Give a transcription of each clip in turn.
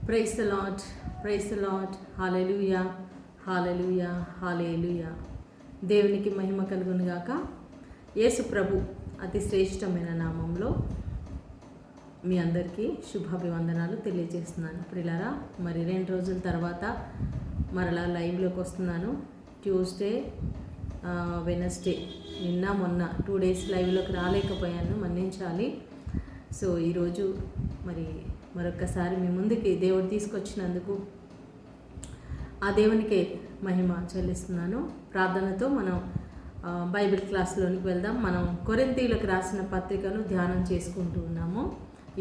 Praise the Lord, praise the Lord. Hallelujah, hallelujah, hallelujah. దేవునికి మహిమ కలుగును గాక. యేసు ప్రభు అతి శ్రేష్టమైన నామంలో మీ అందరికీ శుభాభివందనాలు తెలియజేస్తున్నాను. ప్రియులారా, మరి 2 రోజుల తర్వాత మరలా లైవ్లోకి వస్తున్నాను. ట్యూస్డే, వెనస్డే, నిన్న మొన్న 2 డేస్ లైవ్లోకి రాలేకపోయాను, మన్నించాలి. సో ఈరోజు మరి మరొక్కసారి మీ ముందుకి దేవుడు తీసుకొచ్చినందుకు ఆ దేవునికే మహిమ చెల్లిస్తున్నాను. ప్రార్థనతో మనం బైబిల్ క్లాస్లోనికి వెళ్దాం. మనం కొరింథీయులకు రాసిన పత్రికను ధ్యానం చేసుకుంటూ ఉన్నాము.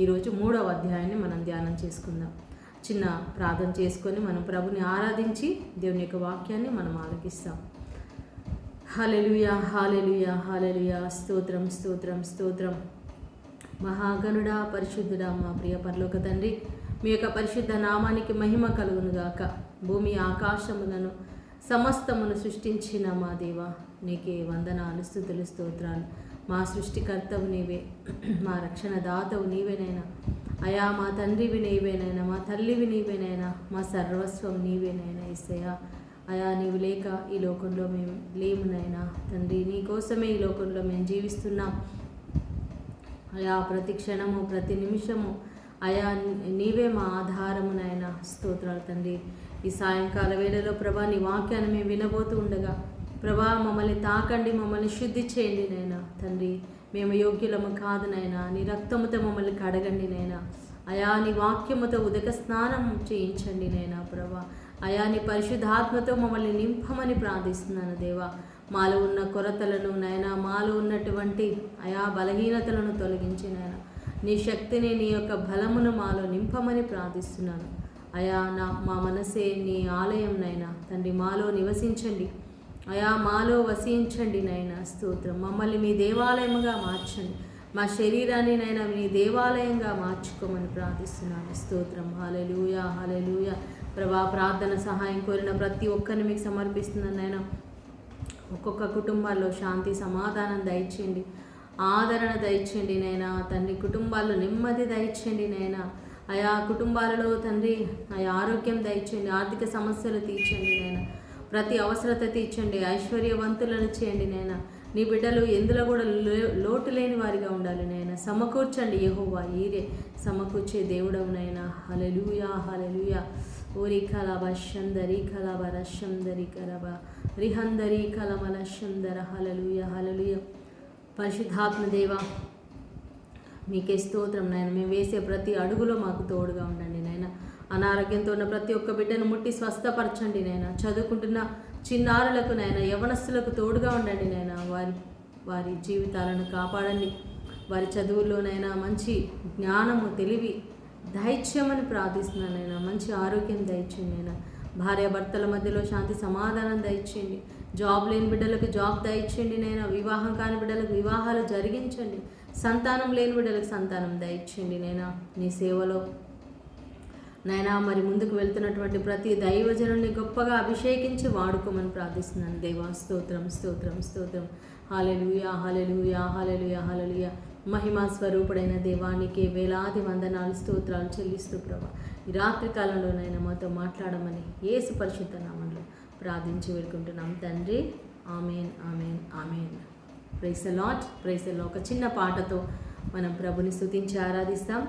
ఈరోజు 3వ అధ్యాయాన్ని మనం ధ్యానం చేసుకుందాం. చిన్న ప్రార్థన చేసుకొని మనం ప్రభుని ఆరాధించి దేవుని యొక్క వాక్యాన్ని మనం ఆలకిస్తాం. హల్లెలూయా, హల్లెలూయా, హల్లెలూయా. స్తోత్రం, స్తోత్రం, స్తోత్రం. మహాగణుడా, పరిశుద్ధుడా, మా ప్రియ పరలోక తండ్రి, మీ యొక్క పరిశుద్ధ నామానికి మహిమ కలుగునుగాక. భూమి ఆకాశములను సమస్తమును సృష్టించిన మా దేవ, నీకే వందనాలు, స్తుతులు, స్తోత్రాలు. మా సృష్టికర్తవు నీవే, మా రక్షణ దాతవు నీవేనైనా అయా. మా తండ్రివి నీవేనైనా, మా తల్లివి నీవేనైనా, మా సర్వస్వం నీవేనైనా యేసయ్యా. అయా, నీవు లేక ఈ లోకంలో మేము లేమునైనా తండ్రి. నీ కోసమే ఈ లోకంలో మేము జీవిస్తున్నాం అయా. ప్రతి క్షణము, ప్రతి నిమిషము అయా నీవే మా ఆధారమునైనా. స్తోత్రాలు తండ్రి. ఈ సాయంకాల వేళలో ప్రభా నీ వాక్యాన్ని మేము వినబోతూ ఉండగా ప్రభా మమ్మల్ని తాకండి, మమ్మల్ని శుద్ధి చేయండి నైనా తండ్రి. మేము యోగ్యులము కాదు నైనా, నీ రక్తముతో మమ్మల్ని కడగండి నైనా అయా. నీ వాక్యముతో ఉదక స్నానం చేయించండి నైనా ప్రభా అయా. నీ పరిశుద్ధాత్మతో మమ్మల్ని నింపమని ప్రార్థిస్తున్నాను దేవా. మాలో ఉన్న కొరతలను నైనా, మాలో ఉన్నటువంటి అయా బలహీనతలను తొలగించి నైనా, నీ శక్తిని, నీ యొక్క బలమును మాలో నింపమని ప్రార్థిస్తున్నాను అయా. మా మనసే నీ ఆలయం నైనా తండ్రి. మాలో నివసించండి అయా, మాలో వసించండి నైనా. స్తోత్రం. మమ్మల్ని మీ దేవాలయముగా మార్చండి. మా శరీరాన్ని నైనా మీ దేవాలయంగా మార్చుకోమని ప్రార్థిస్తున్నాను. స్తోత్రం. హల్లెలూయా, హల్లెలూయా. ప్రభా, ప్రార్థన సహాయం కోరిన ప్రతి ఒక్కరిని మీకు సమర్పిస్తున్నాను నైనా. ఒక్కొక్క కుటుంబాల్లో శాంతి, సమాధానం దయచేయండి, ఆదరణ దయచేయండి నైనా తండ్రి. కుటుంబాల్లో నెమ్మది దయచేయండి నైనా అయా. కుటుంబాలలో తండ్రి అయా ఆరోగ్యం దయచేయండి, ఆర్థిక సమస్యలు తీర్చండి నైనా. ప్రతి అవసరత తీర్చండి, ఐశ్వర్యవంతులను చేయండి నైనా. నీ బిడ్డలు ఎందులో కూడా లోటు లేని వారిగా ఉండాలి నైనా. సమకూర్చండి యెహోవా, ఈరే సమకూర్చే దేవుడవునైనా. హల్లెలూయా, హల్లెలూయా. ఓరి కలబ శందరి కలబ రశందరి కలబ రిహందరి కలమల శందర. హల్లెలూయా, హల్లెలూయా. పరిశుద్ధాత్మ దేవ, మీకే స్తోత్రం నాయన. మేము వేసే ప్రతి అడుగులో మాకు తోడుగా ఉండండి నాయన. అనారోగ్యంతో ఉన్న ప్రతి ఒక్క బిడ్డను ముట్టి స్వస్థపరచండి నాయన. చదువుకుంటున్న చిన్నారులకు నాయన, యవనస్తులకు తోడుగా ఉండండి నాయన. వారి జీవితాలను కాపాడండి. వారి చదువుల్లోనైనా మంచి జ్ఞానము, తెలివి దయచేయమని ప్రార్థిస్తున్నాను నాయన. మంచి ఆరోగ్యం దయచేయండి నాయన. భార్యాభర్తల మధ్యలో శాంతి, సమాధానం దయచేయండి. జాబ్ లేని బిడ్డలకు జాబ్ దయచేయండి నైనా. వివాహం కాని బిడ్డలకు వివాహాలు జరిగించండి. సంతానం లేని బిడ్డలకు సంతానం దయచేయండి నైనా. నీ సేవలో నైనా మరి ముందుకు వెళ్తున్నటువంటి ప్రతి దైవజనుల్ని గొప్పగా అభిషేకించి వాడుకోమని ప్రార్థిస్తున్నాను దేవా. స్తోత్రం, స్తోత్రం, స్తోత్రం. హల్లెలూయా, హల్లెలూయా, హల్లెలూయా, హల్లెలూయా. మహిమా స్వరూపుడైన దేవానికి వేలాది వందనాలు, స్తోత్రాలు చెల్లిస్తూ ప్రభా ఈ రాత్రి కాలంలోనైనా మాతో మాట్లాడమని యేసు పరిశుద్ధ నామములో ప్రార్థించి వేడుకుంటున్నాం తండ్రి. Amen, amen, amen. Praise the Lord, praise the Lord. ఒక చిన్న పాటతో మనం ప్రభుని స్తుతించి ఆరాధిస్తాం.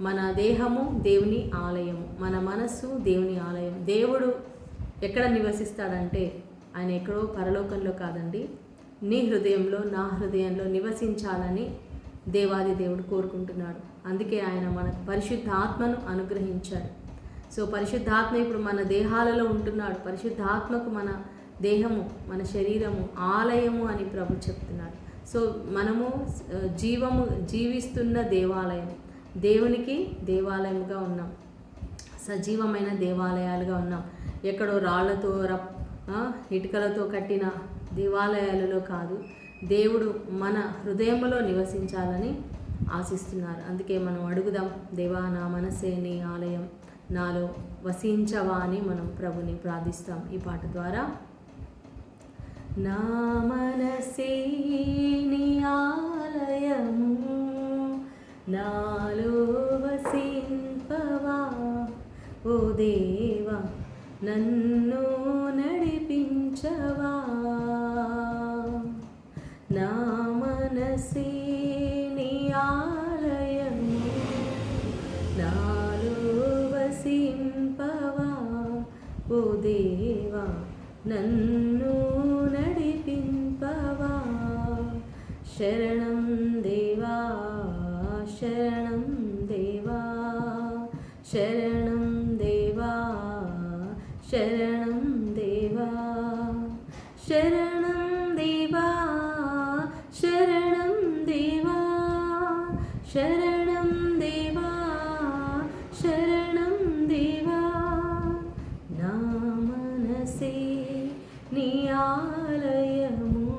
మన దేహము దేవుని ఆలయము, మన మనస్సు దేవుని ఆలయం. దేవుడు ఎక్కడ నివసిస్తాడంటే ఆయన ఎక్కడో పరలోకంలో కాదండి, నీ హృదయంలో, నా హృదయంలో నివసించాలని దేవాది దేవుడు కోరుకుంటున్నాడు. అందుకే ఆయన మనకు పరిశుద్ధాత్మను అనుగ్రహించాడు. సో పరిశుద్ధాత్మ ఇప్పుడు మన దేహాలలో ఉంటున్నాడు. పరిశుద్ధాత్మకు మన దేహము, మన శరీరము ఆలయము అని ప్రభు చెప్తున్నాడు. సో మనము జీవిస్తున్న దేవాలయం, దేవునికి దేవాలయముగా ఉన్నాం, సజీవమైన దేవాలయాలుగా ఉన్నాం. ఎక్కడో రాళ్లతో ఇటుకలతో కట్టిన దేవాలయాలలో కాదు, దేవుడు మన హృదయంలో నివసించాలని ఆశిస్తున్నారు. అందుకే మనం అడుగుదాం, దేవా నా మనసే నీ ఆలయం, నాలో వసించవా అని మనం ప్రభుని ప్రార్థిస్తాం ఈ పాట ద్వారా. నా మనసే నీ ఆలయము, నాలో వసింపవా ఓ దేవా నన్ను నడిపించవా. నా మనసే నీ ఆలయము, నాలో వసింపవా. ఓ దేవా నన్ను నడిపింపవా. శరణం దేవా శరణం దేవా శరణం దేవా శరణం దేవా శరణం దేవా శరణం దేవా శరణం దేవా శరణం దేవా. నా మనసే నీ ఆలయము,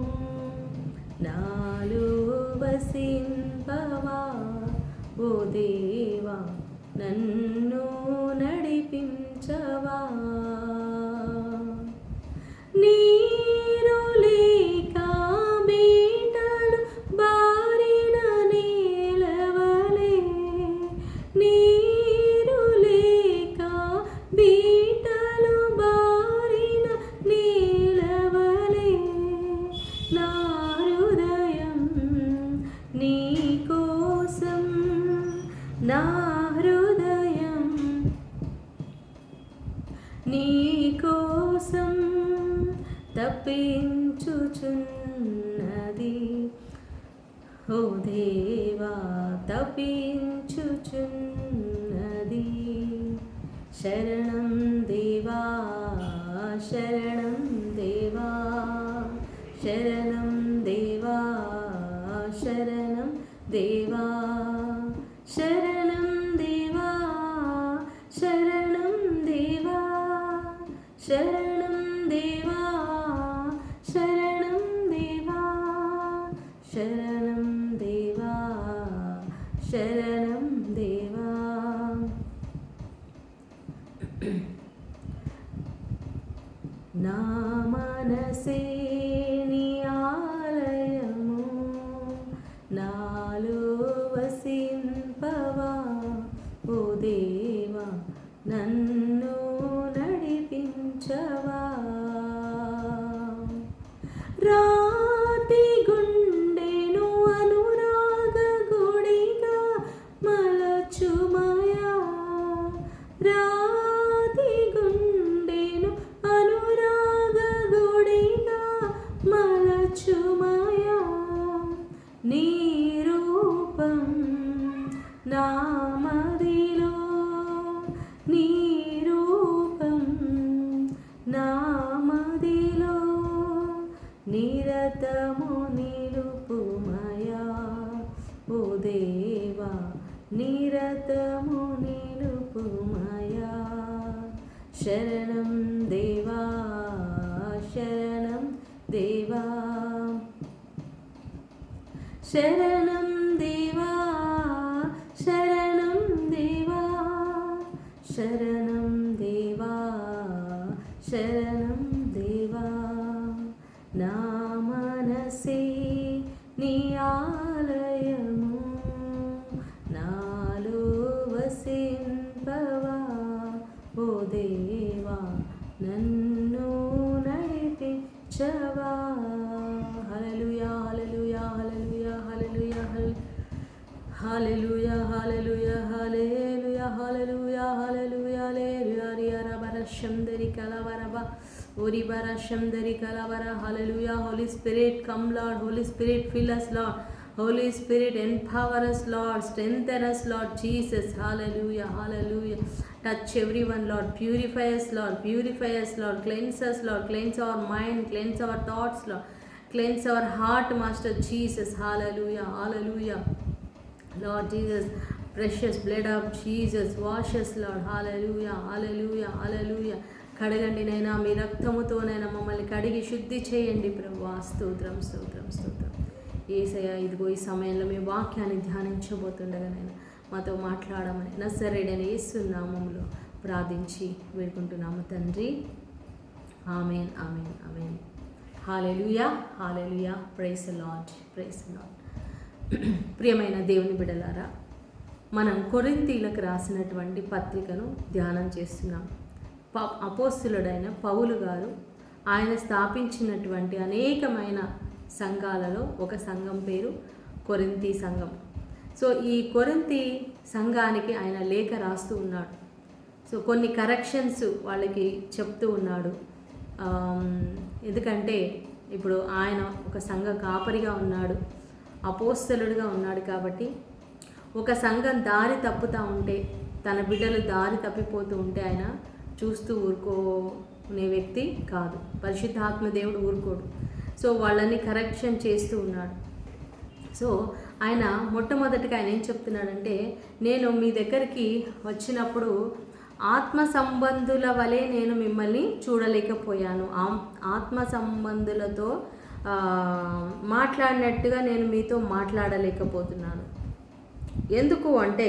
నాలో వసింపవా. ఓ దేవా నన్ను నడిపించవా. నీరు లేక బీటలు బారిన నేలవలే, నీరు లేక బీటలు బారిన నేలవలే, నా హృదయం నీ కోసం, నా హృదయం నీ కోసం తప్పించుచున్నది. ఓ దేవా తప్పించుచున్నది. శరణం దేవా శరణం దేవా శరణం దేవా శరణం దేవా శరణం దేవా శరణం దేవా శరణం దేవా శరణం దేవా శరణం దేవా శరణం దేవా. నా మనసే నీ ఆలయము, నాలో వసింపవా. ఓ దేవా నన్ను నడిపించవా. రాతి గుండెను అనురాగ గుడిగా మలచుమయా, రాతి గుండెను అనురాగ గుడిగా మలచుమయా. నీ రూపం నా మదిలో, నీ రూపం నా మదిలో నిరతము నిలుపుమయా. ఓ దేవా నిరతము నిలుపుమయా. శరణం దేవా శరణం దేవా శరణం దేవా శరణం దేవా శరణం దేవా శరణం దేవా. నా మనసే నీ ఆలయము, నాలో వసింపవా. ఓ దేవా నన్ను నడిపించవా. హల్లెలూయా hallelujah hallelujah hallelujah hallelujah hallelujah hallelujah hallelujah hallelujah హల్లెలూయా. రియారబర శందరి కలవరబ ఓరి బర శందరి కలవర. హల్లెలూయా. Holy Spirit come Lord, Holy Spirit fill us Lord, Holy Spirit empower us Lord, strengthen us Lord Jesus. Hallelujah hallelujah. Touch everyone Lord, purify us Lord, purify us Lord, cleanse us Lord, cleanse our mind, cleanse our thoughts Lord, cleanse our heart Master Jesus. Hallelujah hallelujah. Lord Jesus, precious blood of Jesus, wash us Lord. Hallelujah hallelujah hallelujah. కడగండి నైనా, మీ రక్తముతోనైనా మమ్మల్ని కడిగి శుద్ధి చేయండి ప్రభువా. స్తోత్రం స్తోత్రం స్తోత్రం. యేసయ్యా ఇదిగో ఈ సమయంలో మీ వాక్యాన్ని ధ్యానించబోతుండగానైనా మాతో మాట్లాడమని నజరేయుడైన యేసు నామములో ప్రార్థించి వేడుకుంటున్నాము తండ్రి. Amen amen amen. Hallelujah praise the Lord praise the Lord. ప్రియమైన దేవుని బిడ్డలారా, మనం కొరింథీలకు రాసినటువంటి పత్రికను ధ్యానం చేస్తున్నాం. అపోస్తులుడైన పౌలు గారు ఆయన స్థాపించినటువంటి అనేకమైన సంఘాలలో ఒక సంఘం పేరు కొరింథీ సంఘం. సో ఈ కొరింథీ సంఘానికి ఆయన లేఖ రాస్తూ ఉన్నాడు. సో కొన్ని కరెక్షన్స్ వాళ్ళకి చెప్తూ ఉన్నాడు. ఎందుకంటే ఇప్పుడు ఆయన ఒక సంఘ కాపరిగా ఉన్నాడు, అపోస్తలుడిగా ఉన్నాడు. కాబట్టి ఒక సంఘం దారి తప్పుతూ ఉంటే, తన బిడ్డలు దారి తప్పిపోతూ ఉంటే ఆయన చూస్తూ ఊరుకోనే వ్యక్తి కాదు. పరిశుద్ధాత్మ దేవుడు ఊరుకోడు. సో వాళ్ళని కరెక్షన్ చేస్తూ ఉన్నాడు. సో ఆయన మొట్టమొదటిగా ఆయన ఏం చెప్తున్నాడంటే, నేను మీ దగ్గరికి వచ్చినప్పుడు ఆత్మ సంబంధుల వలె నేను మిమ్మల్ని చూడలేకపోయాను. ఆత్మ సంబంధులతో మాట్లాడినట్టుగా నేను మీతో మాట్లాడలేకపోతున్నాను. ఎందుకు అంటే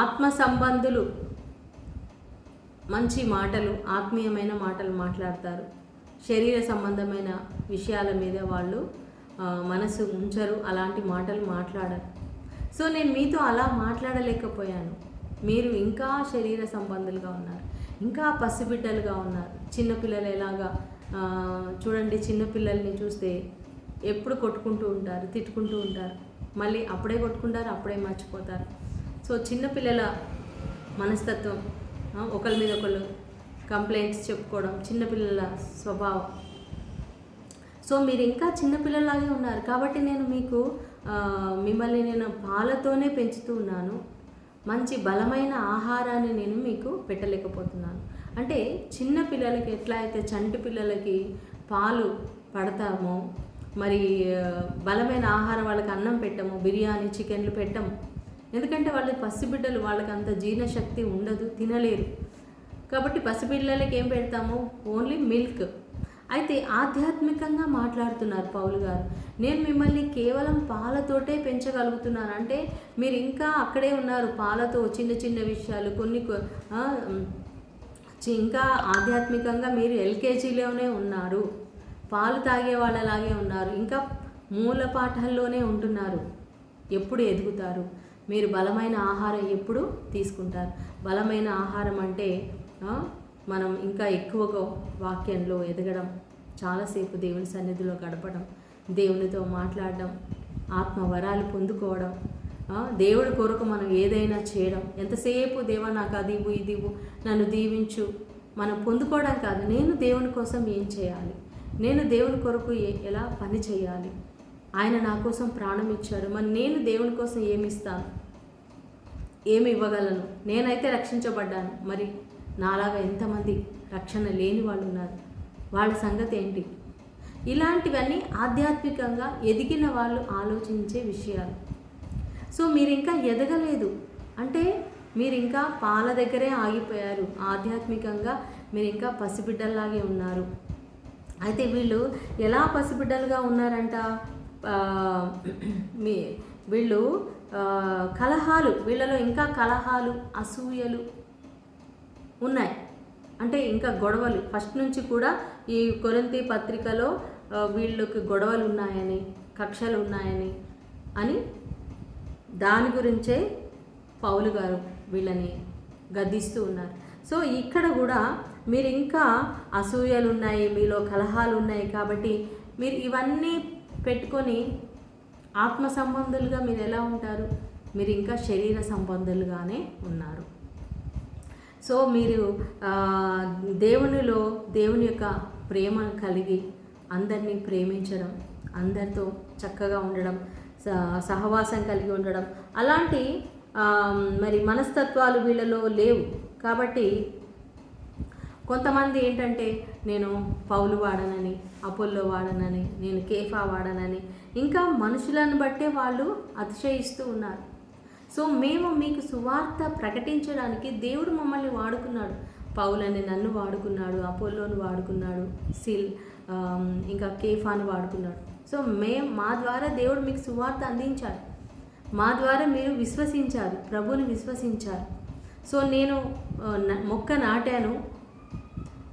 ఆత్మ సంబంధులు మంచి మాటలు, ఆత్మీయమైన మాటలు మాట్లాడతారు. శరీర సంబంధమైన విషయాల మీద వాళ్ళు మనసు ఉంచరు, అలాంటి మాటలు మాట్లాడరు. సో నేను మీతో అలా మాట్లాడలేకపోయాను. మీరు ఇంకా శరీర సంబంధులుగా ఉన్నారు, ఇంకా పసిబిడ్డలుగా ఉన్నారు. చిన్నపిల్లలు ఎలాగా చూడండి, చిన్నపిల్లల్ని చూస్తే ఎప్పుడు కొట్టుకుంటూ ఉంటారు, తిట్టుకుంటూ ఉంటారు, మళ్ళీ అప్పుడే కొట్టుకుంటారు, అప్పుడే మర్చిపోతారు. సో చిన్నపిల్లల మనస్తత్వం, ఒకరి మీద ఒకళ్ళు కంప్లైంట్స్ చెప్పుకోవడం చిన్నపిల్లల స్వభావం. సో మీరు ఇంకా చిన్నపిల్లలాగే ఉన్నారు. కాబట్టి నేను మిమ్మల్ని నేను పాలతోనే పెంచుతూ ఉన్నాను, మంచి బలమైన ఆహారాన్ని నేను మీకు పెట్టలేకపోతున్నాను. అంటే చిన్న పిల్లలకి ఎట్లా అయితే చంటి పిల్లలకి పాలు పడతామో, మరి బలమైన ఆహారం వాళ్ళకి అన్నం పెట్టము, బిర్యానీ చికెన్లు పెట్టము. ఎందుకంటే వాళ్ళు పసిబిడ్డలు, వాళ్ళకి అంత జీర్ణశక్తి ఉండదు, తినలేరు. కాబట్టి పసిబిడ్డలకి ఏం పెడతాము? Only milk. అయితే ఆధ్యాత్మికంగా మాట్లాడుతున్నారు పౌలు గారు. నేను మిమ్మల్ని కేవలం పాలతోటే పెంచగలుగుతున్నాను. అంటే మీరు ఇంకా అక్కడే ఉన్నారు, పాలతో చిన్న చిన్న విషయాలు కొన్ని ఇంకా ఆధ్యాత్మికంగా మీరు ఎల్కేజీలోనే ఉన్నారు, పాలు తాగే వాళ్ళలాగే ఉన్నారు, ఇంకా మూల పాఠాల్లోనే ఉంటున్నారు. ఎప్పుడు ఎదుగుతారు? మీరు బలమైన ఆహారం ఎప్పుడు తీసుకుంటారు? బలమైన ఆహారం అంటే మనం ఇంకా ఎక్కువగా వాక్యంలో ఎదగడం, చాలాసేపు దేవుని సన్నిధిలో గడపడం, దేవునితో మాట్లాడడం, ఆత్మవరాలు పొందుకోవడం, దేవుడి కొరకు మనం ఏదైనా చేయడం. ఎంతసేపు దేవా నాకు అది ఇవ్వు, ఇది ఇవ్వు, నన్ను దీవించు, మనం పొందుకోవడం కాదు. నేను దేవుని కోసం ఏం చేయాలి, నేను దేవుని కొరకు ఎలా పని చేయాలి, ఆయన నా కోసం ప్రాణం ఇచ్చాడు, మరి నేను దేవుని కోసం ఏమి ఇస్తాను, ఏమి ఇవ్వగలను? నేనైతే రక్షించబడ్డాను, మరి నాలాగా ఎంతమంది రక్షణ లేని వాళ్ళు ఉన్నారు, వాళ్ళ సంగతి ఏంటి? ఇలాంటివన్నీ ఆధ్యాత్మికంగా ఎదిగిన వాళ్ళు ఆలోచించే విషయాలు. సో మీరు ఇంకా ఎదగలేదు అంటే మీరు ఇంకా పాల దగ్గరే ఆగిపోయారు. ఆధ్యాత్మికంగా మీరు ఇంకా పసిబిడ్డల్లాగే ఉన్నారు. అయితే వీళ్ళు ఎలా పసిబిడ్డలుగా ఉన్నారంట? వీళ్ళు కలహాలు, వీళ్ళలో ఇంకా కలహాలు, అసూయలు ఉన్నాయి. అంటే ఇంకా గొడవలు ఫస్ట్ నుంచి కూడా ఈ కొరింథీ పత్రికలో వీళ్ళకి గొడవలు ఉన్నాయని, కక్షలు ఉన్నాయని అని దాని గురించే పౌలు గారు వీళ్ళని గద్దిస్తూ ఉన్నారు. సో ఇక్కడ కూడా మీరు ఇంకా అసూయలు ఉన్నాయి, మీలో కలహాలు ఉన్నాయి, కాబట్టి మీరు ఇవన్నీ పెట్టుకొని ఆత్మ సంబంధులుగా మీరు ఎలా ఉంటారు? మీరు ఇంకా శరీర సంబంధులుగానే ఉన్నారు. సో మీరు దేవునిలో దేవుని యొక్క ప్రేమను కలిగి అందరినీ ప్రేమించడం, అందరితో చక్కగా ఉండడం, సహవాసం కలిగి ఉండడం, అలాంటి మరి మనస్తత్వాలు వీళ్ళలో లేవు. కాబట్టి కొంతమంది ఏంటంటే నేను పౌలు వాడనని, అపోల్లో వాడనని, నేను కేఫా వాడనని, ఇంకా మనుషులను బట్టే వాళ్ళు అతిశయిస్తూ ఉన్నారు. సో మేము మీకు సువార్త ప్రకటించడానికి దేవుడు మమ్మల్ని వాడుకున్నాడు. పౌలని నన్ను వాడుకున్నాడు, అపోల్లోని వాడుకున్నాడు, ఇంకా కేఫాను వాడుకున్నాడు. సో మా ద్వారా దేవుడు మీకు సువార్త అందించాడు, మా ద్వారా మీరు విశ్వసించారు, ప్రభువుని విశ్వసించారు. సో నేను మొక్క నాటాను,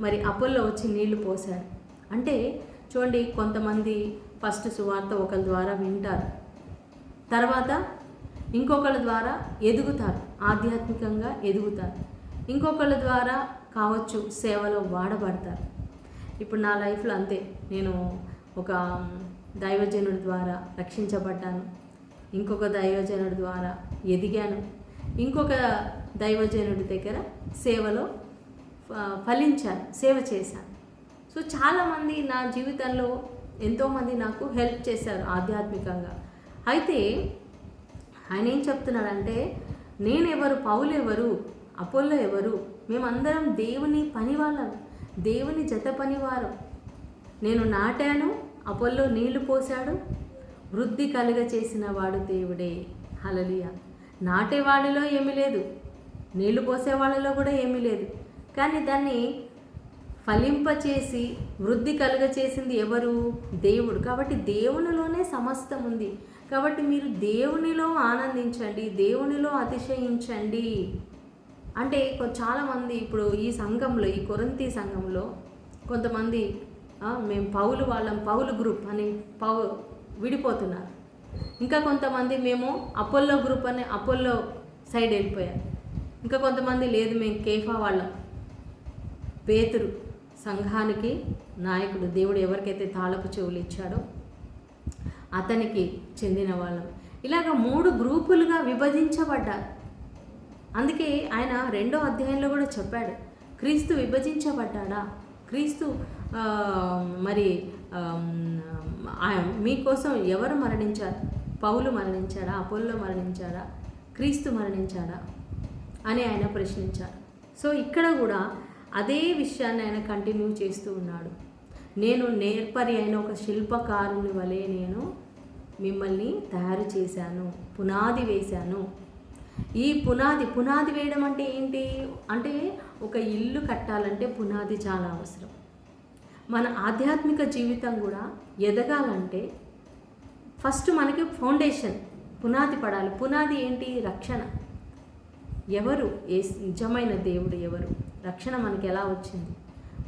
మరి అపోల్లో వచ్చి నీళ్లు పోశారు. అంటే చూడండి, కొంతమంది ఫస్ట్ సువార్త ఒకరి ద్వారా వింటారు, తర్వాత ఇంకొకళ్ళ ద్వారా ఎదుగుతారు, ఆధ్యాత్మికంగా ఎదుగుతారు. ఇంకొకళ్ళ ద్వారా కావచ్చు సేవలో వాడబడతారు. ఇప్పుడు నా లైఫ్లో అంతే. నేను ఒక దైవజనుడి ద్వారా రక్షించబడ్డాను, ఇంకొక దైవజనుడి ద్వారా ఎదిగాను, ఇంకొక దైవజనుడి దగ్గర సేవలో ఫలించాను, సేవ చేశాను. సో చాలామంది నా జీవితంలో ఎంతోమంది నాకు హెల్ప్ చేశారు ఆధ్యాత్మికంగా. అయితే ఆయన ఏం చెప్తున్నాడంటే, నేనెవరు, పౌలు ఎవరు, అపోల్లో ఎవరు, మేమందరం దేవుని పనివాళ్ళం, దేవుని జత పనివారం. నేను నాటాను, అపోల్లో నీళ్లు పోశాడు, వృద్ధి కలుగ చేసిన వాడు దేవుడే. హల్లెలూయా. నాటేవాడిలో ఏమీ లేదు, నీళ్లు పోసేవాళ్ళలో కూడా ఏమీ లేదు, కానీ దాన్ని ఫలింపచేసి వృద్ధి కలుగ చేసింది ఎవరు? దేవుడు. కాబట్టి దేవునిలోనే సమస్తం ఉంది. కాబట్టి మీరు దేవునిలో ఆనందించండి, దేవునిలో అతిశయించండి. అంటే చాలామంది ఇప్పుడు ఈ సంఘంలో, ఈ కొరింథీ సంఘంలో కొంతమంది మేము పౌలు వాళ్ళం, పౌలు గ్రూప్ అని విడిపోతున్నారు. ఇంకా కొంతమంది మేము అపోల్లో గ్రూప్ అని అపోల్లో సైడ్ వెళ్ళిపోయారు. ఇంకా కొంతమంది లేదు మేము కేఫా వాళ్ళం, పేతురు సంఘానికి నాయకుడు, దేవుడు ఎవరికైతే తాళపు చెవులు ఇచ్చాడో అతనికి చెందిన వాళ్ళం. ఇలాగ 3 గ్రూపులుగా విభజించబడ్డారు. అందుకే ఆయన 2వ అధ్యాయంలో కూడా చెప్పాడు, క్రీస్తు విభజించబడ్డాడా? క్రీస్తు మరి మీకోసం ఎవరు మరణించారు? పౌలు మరణించాడా? అపోల్లో మరణించాడా? క్రీస్తు మరణించాడా అని ఆయన ప్రశ్నించారు. సో ఇక్కడ కూడా అదే విషయాన్ని ఆయన కంటిన్యూ చేస్తూ ఉన్నాడు. నేను నేర్పరి అయిన ఒక శిల్పకారుని వలె నేను మిమ్మల్ని తయారు చేశాను, పునాది వేశాను. ఈ పునాది వేయడం అంటే ఏంటి అంటే, ఒక ఇల్లు కట్టాలంటే పునాది చాలా అవసరం. మన ఆధ్యాత్మిక జీవితం కూడా ఎదగాలంటే ఫస్ట్ మనకి ఫౌండేషన్, పునాది పడాలి. పునాది ఏంటి? రక్షణ. ఎవరు? నిజమైన దేవుడు ఎవరు? రక్షణ మనకి ఎలా వచ్చింది?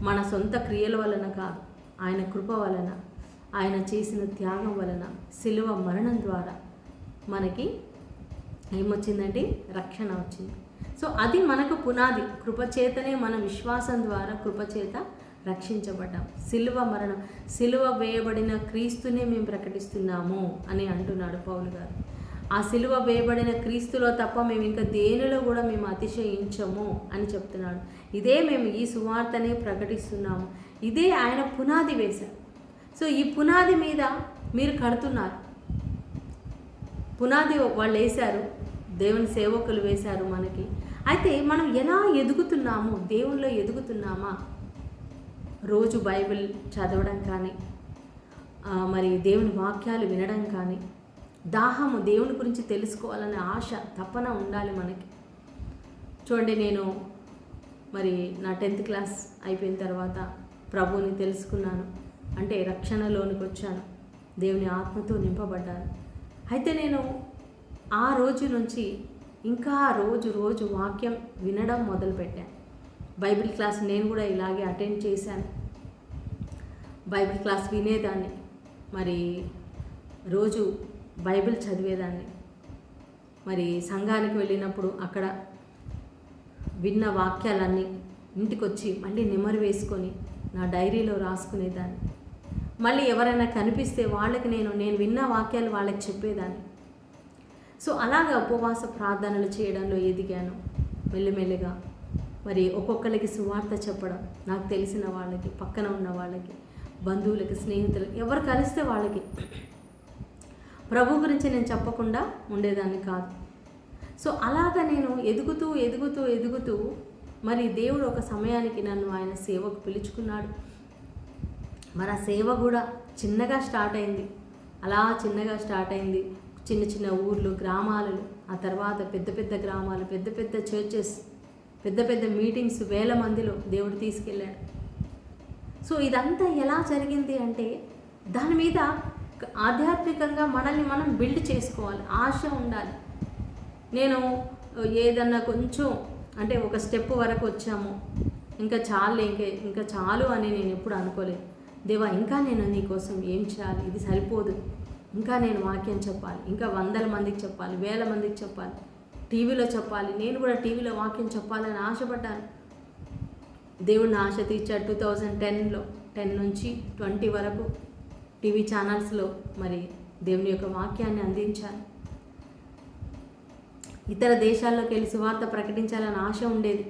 మన సొంత క్రియల వలన కాదు, ఆయన కృప వలన, ఆయన చేసిన త్యాగం వలన, సిలువ మరణం ద్వారా మనకి ఏమొచ్చిందంటే రక్షణ వచ్చింది. సో అది మనకు పునాది. కృపచేతనే మన విశ్వాసం ద్వారా కృపచేత రక్షించబడ్డాం. సిలువ వేయబడిన క్రీస్తునే మేము ప్రకటిస్తున్నాము అని అంటున్నాడు పౌలు గారు. ఆ సిలువ వేయబడిన క్రీస్తులో తప్ప మేము ఇంకా దేనిలో కూడా మేము అతిశయించము అని చెప్తున్నాడు. ఇదే మేము ఈ సువార్తనే ప్రకటిస్తున్నాము. ఇదే ఆయన పునాది వేశారు. సో ఈ పునాది మీద మీరు కడుతున్నారు. పునాది వాళ్ళు వేశారు, దేవుని సేవకులు వేశారు మనకి. అయితే మనం ఎలా ఎదుగుతున్నాము? దేవునిలో ఎదుగుతున్నామా? రోజు బైబిల్ చదవడం కానీ, మరి దేవుని వాక్యాలు వినడం కానీ, దాహము దేవుని గురించి తెలుసుకోవాలనే ఆశ, తపన ఉండాలి మనకి. చూడండి, నేను మరి నా 10th క్లాస్ అయిపోయిన తర్వాత ప్రభువుని తెలుసుకున్నాను, అంటే రక్షణలోనికి వచ్చాను, దేవుని ఆత్మతో నింపబడ్డాను. అయితే నేను ఆ రోజు నుంచి ఇంకా రోజు వాక్యం వినడం మొదలుపెట్టాను. బైబిల్ క్లాస్ నేను కూడా ఇలాగే అటెండ్ చేశాను. బైబిల్ క్లాస్ వినేదాన్ని, మరి రోజు బైబిల్ చదివేదాన్ని. మరి సంఘానికి వెళ్ళినప్పుడు అక్కడ విన్న వాక్యాలన్నీ ఇంటికి వచ్చి మళ్ళీ నెమరు వేసుకొని నా డైరీలో రాసుకునేదాన్ని. మళ్ళీ ఎవరైనా కనిపిస్తే వాళ్ళకి నేను విన్న వాక్యాలు వాళ్ళకి చెప్పేదాన్ని. సో అలాగా ఉపవాస ప్రార్థనలు చేయడంలో ఎదిగాను మెల్లిమెల్లిగా. మరి ఒక్కొక్కరికి సువార్త చెప్పడం, నాకు తెలిసిన వాళ్ళకి, పక్కన ఉన్న వాళ్ళకి, బంధువులకి, స్నేహితులకి, ఎవరు కలిస్తే వాళ్ళకి ప్రభు గురించి నేను చెప్పకుండా ఉండేదాన్ని కాదు. సో అలాగా నేను ఎదుగుతూ మరి దేవుడు ఒక సమయానికి నన్ను ఆయన సేవకు పిలుచుకున్నాడు. మరి ఆ సేవ కూడా చిన్నగా స్టార్ట్ అయింది. అలా చిన్నగా స్టార్ట్ అయింది. చిన్న ఊర్లు, గ్రామాలు, ఆ తర్వాత పెద్ద గ్రామాలు, పెద్ద చర్చెస్, పెద్ద మీటింగ్స్, 1000 మందిలో దేవుడు తీసుకెళ్ళాడు. సో ఇదంతా ఎలా జరిగింది అంటే, దాని మీద ఆధ్యాత్మికంగా మనల్ని మనం బిల్డ్ చేసుకోవాలి, ఆశ ఉండాలి. నేను ఏదన్నా కొంచెం అంటే ఒక స్టెప్ వరకు వచ్చాము, ఇంకా చాలు అని నేను ఎప్పుడు అనుకోలేదు. దేవా, ఇంకా నేను నీకోసం ఏం చేయాలి, ఇది సరిపోదు, ఇంకా నేను వాక్యం చెప్పాలి, ఇంకా 100 మందికి చెప్పాలి, 1000 మందికి చెప్పాలి, టీవీలో చెప్పాలి, నేను కూడా టీవీలో వాక్యం చెప్పాలని ఆశపడ్డాను. దేవుడిని ఆశ తీర్చాడు. 2010లో 10 నుంచి 20 వరకు టీవీ ఛానల్స్లో మరి దేవుని యొక్క వాక్యాన్ని అందించాను. ఇతర దేశాల్లోకి వెళ్ళి సువార్త ప్రకటించాలని ఆశ ఉండేది.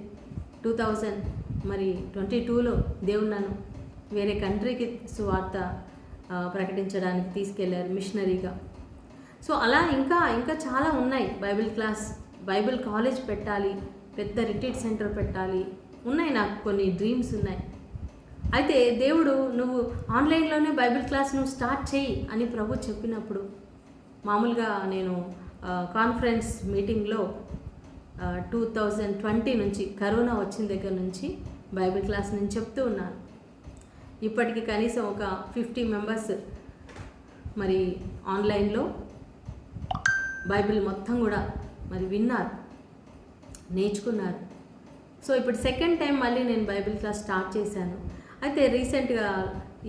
2022లో దేవుడు నన్ను వేరే కంట్రీకి సువార్త ప్రకటించడానికి తీసుకెళ్లారు మిషనరీగా. సో అలా ఇంకా చాలా ఉన్నాయి. బైబిల్ కాలేజ్ పెట్టాలి, పెద్ద రిట్రీట్ సెంటర్ పెట్టాలి, ఉన్నాయి. నాకు కొన్ని డ్రీమ్స్ ఉన్నాయి. అయితే దేవుడు నువ్వు ఆన్లైన్లోనే బైబిల్ క్లాస్ నువ్వు స్టార్ట్ చేయి అని ప్రభు చెప్పినప్పుడు, మామూలుగా నేను కాన్ఫరెన్స్ మీటింగ్లో 2020 నుంచి కరోనా వచ్చిన దగ్గర నుంచి బైబిల్ క్లాస్ నేను చెప్తూ ఉన్నాను. ఇప్పటికి కనీసం ఒక 50 మెంబర్స్ మరి ఆన్లైన్లో బైబిల్ మొత్తం కూడా మరి విన్నారు, నేర్చుకున్నారు. సో ఇప్పుడు సెకండ్ టైం మళ్ళీ నేను బైబిల్ క్లాస్ స్టార్ట్ చేశాను. అయితే రీసెంట్గా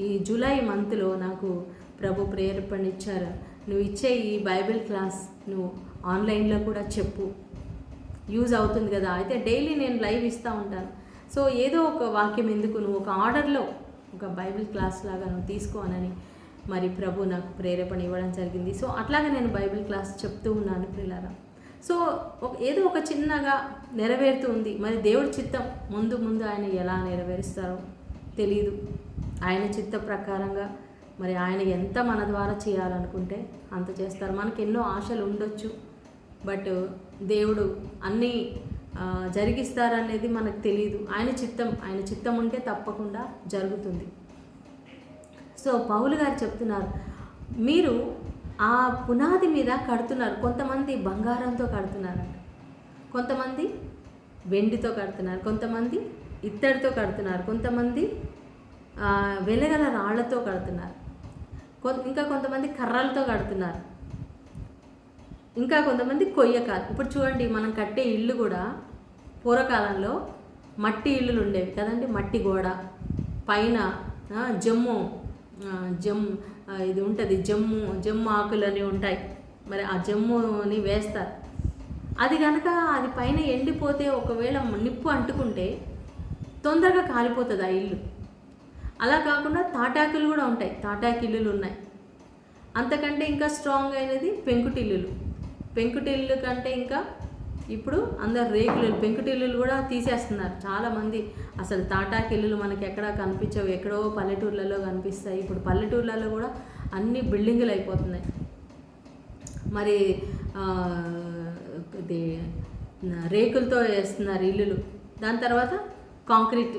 ఈ జూలై మంత్లో నాకు ప్రభు ప్రేరేపణ ఇచ్చారు, నువ్వు ఇచ్చే ఈ బైబిల్ క్లాస్ నువ్వు ఆన్లైన్లో కూడా చెప్పు, యూజ్ అవుతుంది కదా. అయితే డైలీ నేను లైవ్ ఇస్తూ ఉంటాను. సో ఏదో ఒక వాక్యం ఎందుకు, నువ్వు ఒక ఆర్డర్లో ఒక బైబిల్ క్లాస్ లాగా నువ్వు తీసుకోనని మరి ప్రభు నాకు ప్రేరేపణ ఇవ్వడం జరిగింది. సో అట్లాగా నేను బైబిల్ క్లాస్ చెప్తూ ఉన్నాను ప్రియులారా. సో ఏదో ఒక చిన్నగా నెరవేరుతూ ఉంది. మరి దేవుడి చిత్తం ముందు ఆయన ఎలా నెరవేరుస్తారో తెలియదు. ఆయన చిత్త ప్రకారంగా మరి ఆయన ఎంత మన ద్వారా చేయాలనుకుంటే అంత చేస్తారు. మనకి ఎన్నో ఆశలు ఉండొచ్చు, బట్ దేవుడు అన్నీ జరిగిస్తారనేది మనకు తెలియదు. ఆయన చిత్తం ఉంటే తప్పకుండా జరుగుతుంది. సో పౌలు గారు చెప్తున్నారు, మీరు ఆ పునాది మీద కడుతున్నారు. కొంతమంది బంగారంతో కడుతున్నారంట, కొంతమంది వెండితో కడుతున్నారు, కొంతమంది ఇత్తడితో కడుతున్నారు, కొంతమంది వెలగల రాళ్లతో కడుతున్నారు, ఇంకా కొంతమంది కర్రలతో కడుతున్నారు, ఇంకా కొంతమంది కొయ్యకాలు. ఇప్పుడు చూడండి, మనం కట్టే ఇల్లు కూడా పూర్వకాలంలో మట్టి ఇల్లులు ఉండేవి కదండి. మట్టి గోడ పైన జమ్ము ఇది ఉంటుంది, జమ్ము ఆకులని ఉంటాయి. మరి ఆ జమ్ముని వేస్తారు. అది కనుక అది పైన ఎండిపోతే ఒకవేళ నిప్పు అంటుకుంటే తొందరగా కాలిపోతుంది ఆ ఇల్లు. అలా కాకుండా తాటాకులు కూడా ఉంటాయి, తాటాకు ఇల్లులు ఉన్నాయి. అంతకంటే ఇంకా స్ట్రాంగ్ అయినది పెంకుటిల్లు కంటే ఇంకా ఇప్పుడు అందరు రేకులు, పెంకుటిల్లులు కూడా తీసేస్తున్నారు చాలామంది. అసలు తాటాకు ఇల్లులు మనకి ఎక్కడా కనిపించవు, ఎక్కడో పల్లెటూర్లలో కనిపిస్తాయి. ఇప్పుడు పల్లెటూర్లలో కూడా అన్ని బిల్డింగులు అయిపోతున్నాయి. మరి రేకులతో వేస్తున్నారు ఇల్లులు. దాని తర్వాత కాంక్రీట్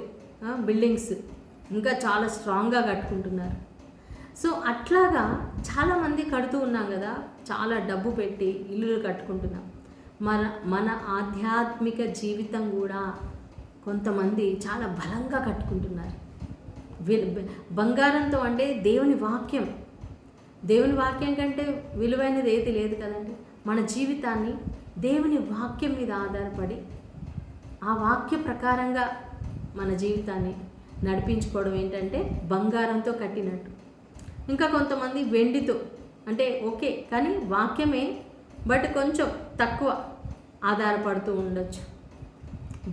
బిల్డింగ్స్ ఇంకా చాలా స్ట్రాంగ్గా కట్టుకుంటున్నారు. సో అట్లాగా చాలామంది కడుతూ ఉన్నాం కదా, చాలా డబ్బు పెట్టి ఇల్లులు కట్టుకుంటున్నాం. మన ఆధ్యాత్మిక జీవితం కూడా కొంతమంది చాలా బలంగా కట్టుకుంటున్నారు. బంగారంతో అంటే దేవుని వాక్యం కంటే విలువైనది ఏది లేదు కదండి. మన జీవితాన్ని దేవుని వాక్యం మీద ఆధారపడి ఆ వాక్య ప్రకారంగా మన జీవితాన్ని నడిపించుకోవడం ఏంటంటే బంగారంతో కట్టినట్టు. ఇంకా కొంతమంది వెండితో, అంటే ఓకే కానీ వాక్యమే, బట్ కొంచెం తక్కువ ఆధారపడుతూ ఉండొచ్చు.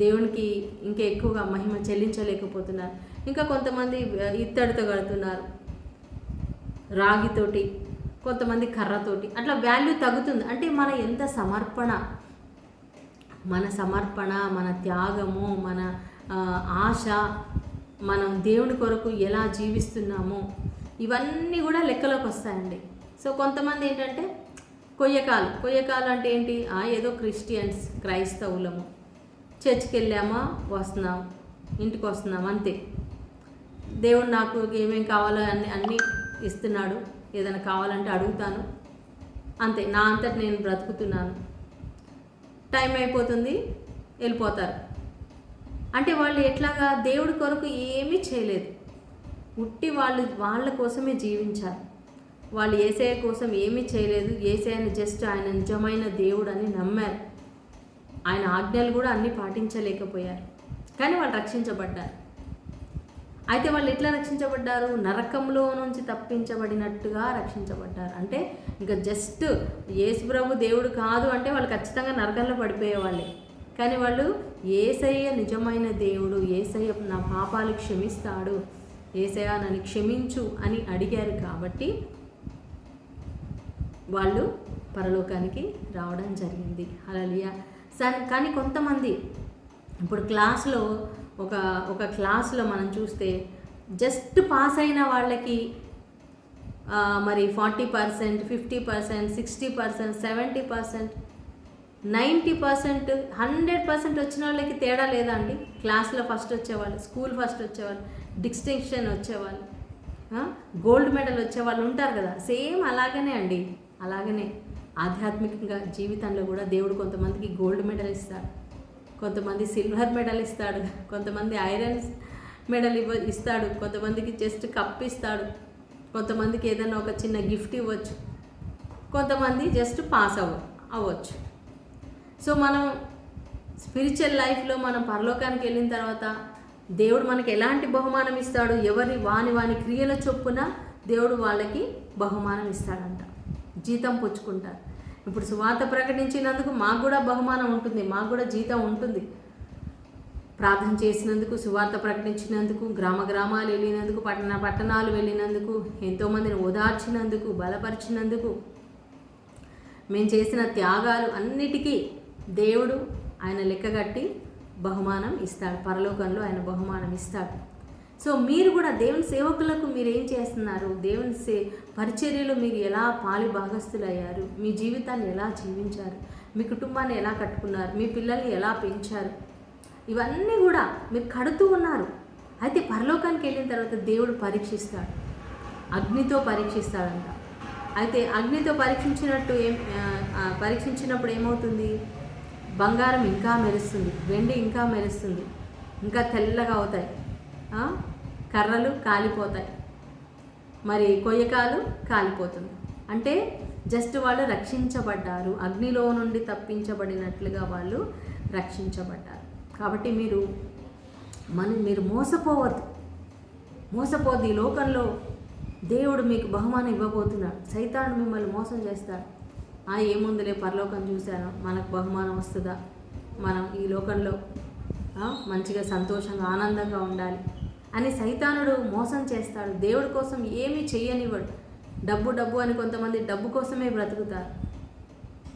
దేవునికి ఇంకా ఎక్కువగా మహిమ చెల్లించలేకపోతున్నారు. ఇంకా కొంతమంది ఇత్తడితో కడుతున్నారు, రాగితోటి, కొంతమంది కర్రతోటి. అట్లా వాల్యూ తగ్గుతుంది. అంటే మన ఎంత సమర్పణ, మన త్యాగము, మన ఆశ, మనం దేవుని కొరకు ఎలా జీవిస్తున్నామో ఇవన్నీ కూడా లెక్కలోకి వస్తాయండి. సో కొంతమంది ఏంటంటే కొయ్యకాలు అంటే ఏంటి, ఏదో క్రైస్తవులము, చర్చికి వెళ్ళామా వస్తున్నాం, ఇంటికి వస్తున్నాం అంతే. దేవుడు నాకు ఏమేమి కావాలో అన్నీ ఇస్తున్నాడు, ఏదైనా కావాలంటే అడుగుతాను అంతే, నా అంతటి నేను బ్రతుకుతున్నాను, టైం అయిపోతుంది వెళ్ళిపోతారు. అంటే వాళ్ళు ఎట్లాగా దేవుడి కొరకు ఏమీ చేయలేదు, ఉట్టి వాళ్ళ కోసమే జీవించారు. వాళ్ళు యేసయ్య కోసం ఏమీ చేయలేదు. యేసయ్యని జస్ట్ ఆయన నిజమైన దేవుడు అని నమ్మారు. ఆయన ఆజ్ఞలు కూడా అన్నీ పాటించలేకపోయారు, కానీ వాళ్ళు రక్షించబడ్డారు. అయితే వాళ్ళు ఎట్లా రక్షించబడ్డారు? నరకంలో నుంచి తప్పించబడినట్టుగా రక్షించబడ్డారు. అంటే ఇంకా జస్ట్ యేసుప్రభు దేవుడు కాదు అంటే వాళ్ళు ఖచ్చితంగా నరకంలో పడిపోయేవాళ్ళే. కానీ వాళ్ళు యేసయ్య నిజమైన దేవుడు, యేసయ్య నా పాపాలు క్షమిస్తాడు, యేసయ్య నన్ను క్షమించు అని అడిగారు కాబట్టి వాళ్ళు పరలోకానికి రావడం జరిగింది. హల్లెలూయా. కానీ కొంతమంది ఇప్పుడు క్లాస్లో ఒక క్లాస్లో మనం చూస్తే జస్ట్ పాస్ అయిన వాళ్ళకి మరి 40%, 50%, 60%, 70%, 90%, 100% వచ్చిన వాళ్ళకి తేడా లేదా అండి? క్లాస్లో ఫస్ట్ వచ్చేవాళ్ళు, స్కూల్ ఫస్ట్ వచ్చేవాళ్ళు, డిస్టింక్షన్ వచ్చేవాళ్ళు, గోల్డ్ మెడల్ వచ్చేవాళ్ళు ఉంటారు కదా. సేమ్ అలాగనే అండి. అలాగనే ఆధ్యాత్మికంగా జీవితంలో కూడా దేవుడు కొంతమందికి గోల్డ్ మెడల్ ఇస్తాడు, కొంతమంది సిల్వర్ మెడల్ ఇస్తాడు, కొంతమంది ఐరన్ మెడల్ ఇస్తాడు, కొంతమందికి జస్ట్ కప్ ఇస్తాడు, కొంతమందికి ఏదైనా ఒక చిన్న గిఫ్ట్ ఇవ్వచ్చు, కొంతమంది జస్ట్ పాస్ అవ్వచ్చు. సో మనం స్పిరిచువల్ లైఫ్లో మనం పరలోకానికి వెళ్ళిన తర్వాత దేవుడు మనకి ఎలాంటి బహుమానం ఇస్తాడు? వాని క్రియల చొప్పున దేవుడు వాళ్ళకి బహుమానం ఇస్తాడంట, జీతం పుచ్చుకుంటారు. ఇప్పుడు సువార్త ప్రకటించినందుకు మాకు కూడా బహుమానం ఉంటుంది, మాకు కూడా జీతం ఉంటుంది. ప్రార్థన చేసినందుకు, సువార్త ప్రకటించినందుకు, గ్రామాలు వెళ్ళినందుకు, పట్టణాలు వెళ్ళినందుకు, ఎంతోమందిని ఓదార్చినందుకు, బలపరిచినందుకు, మేము చేసిన త్యాగాలు అన్నిటికీ దేవుడు ఆయన లెక్కగట్టి బహుమానం ఇస్తాడు. పరలోకంలో ఆయన బహుమానం ఇస్తాడు. సో మీరు కూడా దేవుని సేవకులకు మీరు ఏం చేస్తున్నారు? దేవుని పరిచర్యలో మీరు ఎలా పాలి భాగస్థులయ్యారు? మీ జీవితాన్ని ఎలా జీవించారు? మీ కుటుంబాన్ని ఎలా కట్టుకున్నారు? మీ పిల్లల్ని ఎలా పెంచారు? ఇవన్నీ కూడా మీరు కడుతూ ఉన్నారు. అయితే పరలోకానికి వెళ్ళిన తర్వాత దేవుడు పరీక్షిస్తాడు, అగ్నితో పరీక్షిస్తాడంట. అయితే అగ్నితో పరీక్షించినప్పుడు ఏమవుతుంది? బంగారం ఇంకా మెరుస్తుంది, వెండి ఇంకా మెరుస్తుంది, ఇంకా తెల్లగా అవుతాయి, కర్రలు కాలిపోతాయి, మరి కొయ్యకాలు కాలిపోతుంది. అంటే జస్ట్ వాళ్ళు రక్షించబడ్డారు, అగ్నిలో నుండి తప్పించబడినట్లుగా వాళ్ళు రక్షించబడ్డారు. కాబట్టి మీరు మోసపోవద్దు. ఈ లోకంలో దేవుడు మీకు బహుమానం ఇవ్వబోతున్నాడు. సైతాను మిమ్మల్ని మోసం చేస్తాడు. ఏముందిలే, పరలోకం చూశాను, మనకు బహుమానం వస్తుందా, మనం ఈ లోకంలో మంచిగా సంతోషంగా ఆనందంగా ఉండాలి అని సైతానుడు మోసం చేస్తాడు. దేవుడి కోసం ఏమీ చెయ్యనివ్వడు. డబ్బు అని కొంతమంది డబ్బు కోసమే బ్రతుకుతారు,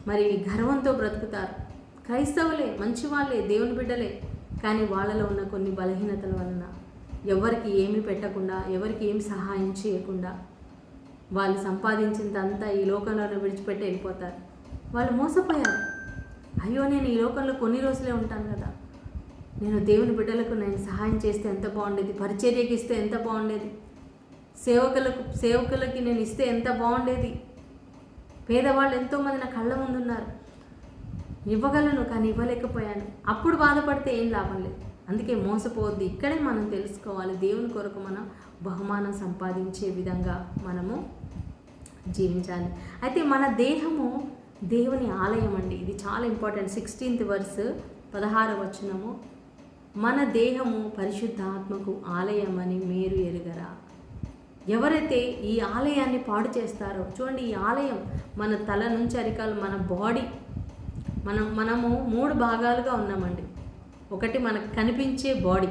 మరి గర్వంతో బ్రతుకుతారు. క్రైస్తవులే, మంచి వాళ్ళే, దేవుని బిడ్డలే, కానీ వాళ్ళలో ఉన్న కొన్ని బలహీనతల వలన ఎవరికి ఏమీ పెట్టకుండా, ఎవరికి ఏమి సహాయం చేయకుండా వాళ్ళు సంపాదించిందంతా ఈ లోకంలోనే విడిచిపెట్టి వెళ్ళిపోతారు. వాళ్ళు మోసపోయారు. అయ్యో, నేను ఈ లోకంలో కొన్ని రోజులే ఉంటాను కదా, నేను దేవుని బిడ్డలకు నేను సహాయం చేస్తే ఎంత బాగుండేది, పరిచర్యకి ఇస్తే ఎంత బాగుండేది, సేవకులకి నేను ఇస్తే ఎంత బాగుండేది, పేదవాళ్ళు ఎంతోమంది నా కళ్ళ ముందు ఉన్నారు, ఇవ్వగలను కానీ ఇవ్వలేకపోయాను. అప్పుడు బాధపడితే ఏం లాభం లేదు. అందుకే మోసపోవద్దు. ఇక్కడే మనం తెలుసుకోవాలి, దేవుని కొరకు మనం బహుమానం సంపాదించే విధంగా మనము జీవించాలి. అయితే మన దేహము దేవుని ఆలయం అండి. ఇది చాలా ఇంపార్టెంట్. 16th verse 16వ వచనము, మన దేహము పరిశుద్ధాత్మకు ఆలయమని మీరు ఎరుగరా? ఎవరైతే ఈ ఆలయాన్ని పాడు చేస్తారో, చూడండి, ఈ ఆలయం మన తల నుంచి అరికాలు, మన బాడీ, మనము 3 భాగాలుగా ఉన్నామండి. ఒకటి మనకు కనిపించే బాడీ,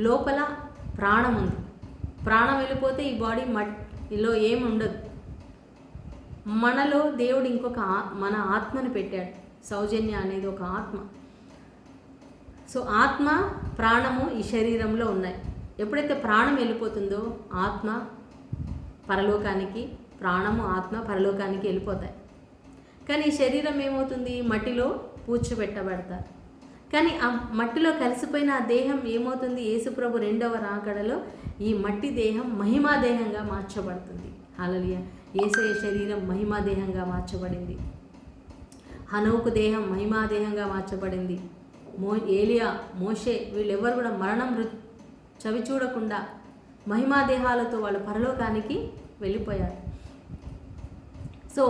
లోపల ప్రాణం ఉంది. ప్రాణం వెళ్ళిపోతే ఈ బాడీ మట్టిలో ఏమి ఉండదు. మనలో దేవుడు మన ఆత్మను పెట్టాడు. సౌజన్య అనేది ఒక ఆత్మ. సో ఆత్మ, ప్రాణము ఈ శరీరంలో ఉన్నాయి. ఎప్పుడైతే ప్రాణం వెళ్ళిపోతుందో ఆత్మ పరలోకానికి, ప్రాణము ఆత్మ పరలోకానికి వెళ్ళిపోతాయి. కానీ ఈ శరీరం ఏమవుతుంది? మట్టిలో పూడ్చిపెట్టబడతారు. కానీ ఆ మట్టిలో కలిసిపోయిన ఆ దేహం ఏమవుతుంది? యేసుప్రభు 2వ రాకడలో ఈ మట్టి దేహం మహిమా దేహంగా మార్చబడుతుంది. హల్లెలూయా. యేసయ్య శరీరం మహిమా దేహంగా మార్చబడింది. హనోకు దేహం మహిమా దేహంగా మార్చబడింది. ఏలియా, మోషే వీళ్ళెవరు కూడా మరణం చవి చూడకుండా మహిమా దేహాలతో వాళ్ళు పరలోకానికి వెళ్ళిపోయారు. సో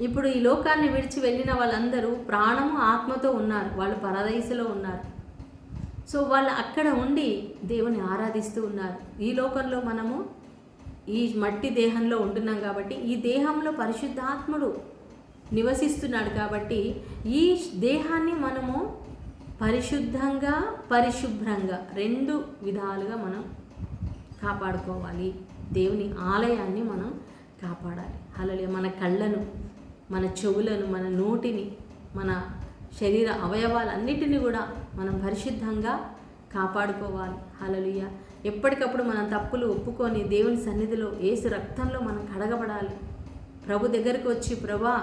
ఇప్పుడు ఈ లోకాన్ని విడిచి వెళ్ళిన వాళ్ళందరూ ప్రాణము ఆత్మతో ఉన్నారు. వాళ్ళు పరదైసులో ఉన్నారు. సో వాళ్ళు అక్కడ ఉండి దేవుని ఆరాధిస్తూ ఉన్నారు. ఈ లోకంలో మనము ఈ మట్టి దేహంలో ఉంటున్నాం కాబట్టి ఈ దేహంలో పరిశుద్ధాత్ముడు నివసిస్తున్నాడు కాబట్టి ఈ దేహాన్ని మనము పరిశుద్ధంగా పరిశుభ్రంగా 2 విధాలుగా మనం కాపాడుకోవాలి. దేవుని ఆలయాన్ని మనం కాపాడాలి. హల్లెలూయా. మన కళ్ళను, మన చెవులను, మన నోటిని, మన శరీర అవయవాలన్నిటిని కూడా మనం పరిశుద్ధంగా కాపాడుకోవాలి. హల్లెలూయా. ఎప్పటికప్పుడు మనం తప్పులు ఒప్పుకొని దేవుని సన్నిధిలో యేసు రక్తంలో మనం కడగబడాలి. ప్రభు దగ్గరికి వచ్చి, ప్రభా,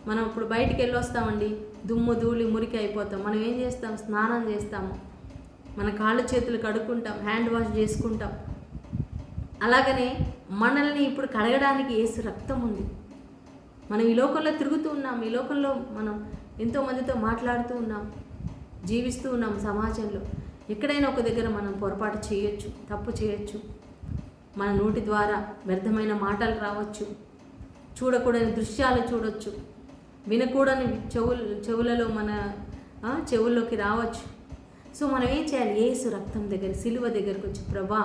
మనం ఇప్పుడు బయటికి వెళ్ళొస్తామండి, దుమ్ము ధూళి మురికి అయిపోతాం. మనం ఏం చేస్తాం? స్నానం చేస్తాము, మన కాళ్ళు చేతులు కడుక్కుంటాం, హ్యాండ్ వాష్ చేసుకుంటాం. అలాగనే మనల్ని ఇప్పుడు కడగడానికి యేసు రక్తం ఉంది. మనం ఈ లోకంలో తిరుగుతూ ఉన్నాం, ఈ లోకంలో మనం ఎంతోమందితో మాట్లాడుతూ ఉన్నాం, జీవిస్తూ ఉన్నాం సమాజంలో. ఎక్కడైనా ఒక దగ్గర మనం పొరపాటు చేయొచ్చు, తప్పు చేయొచ్చు. మన నోటి ద్వారా వ్యర్థమైన మాటలు రావచ్చు, చూడకూడని దృశ్యాలు చూడొచ్చు, వినకూడని చెవులలో మన చెవుల్లోకి రావచ్చు. సో మనం ఏం చేయాలి? యేసు రక్తం దగ్గర, సిలువ దగ్గరకు వచ్చి, ప్రభా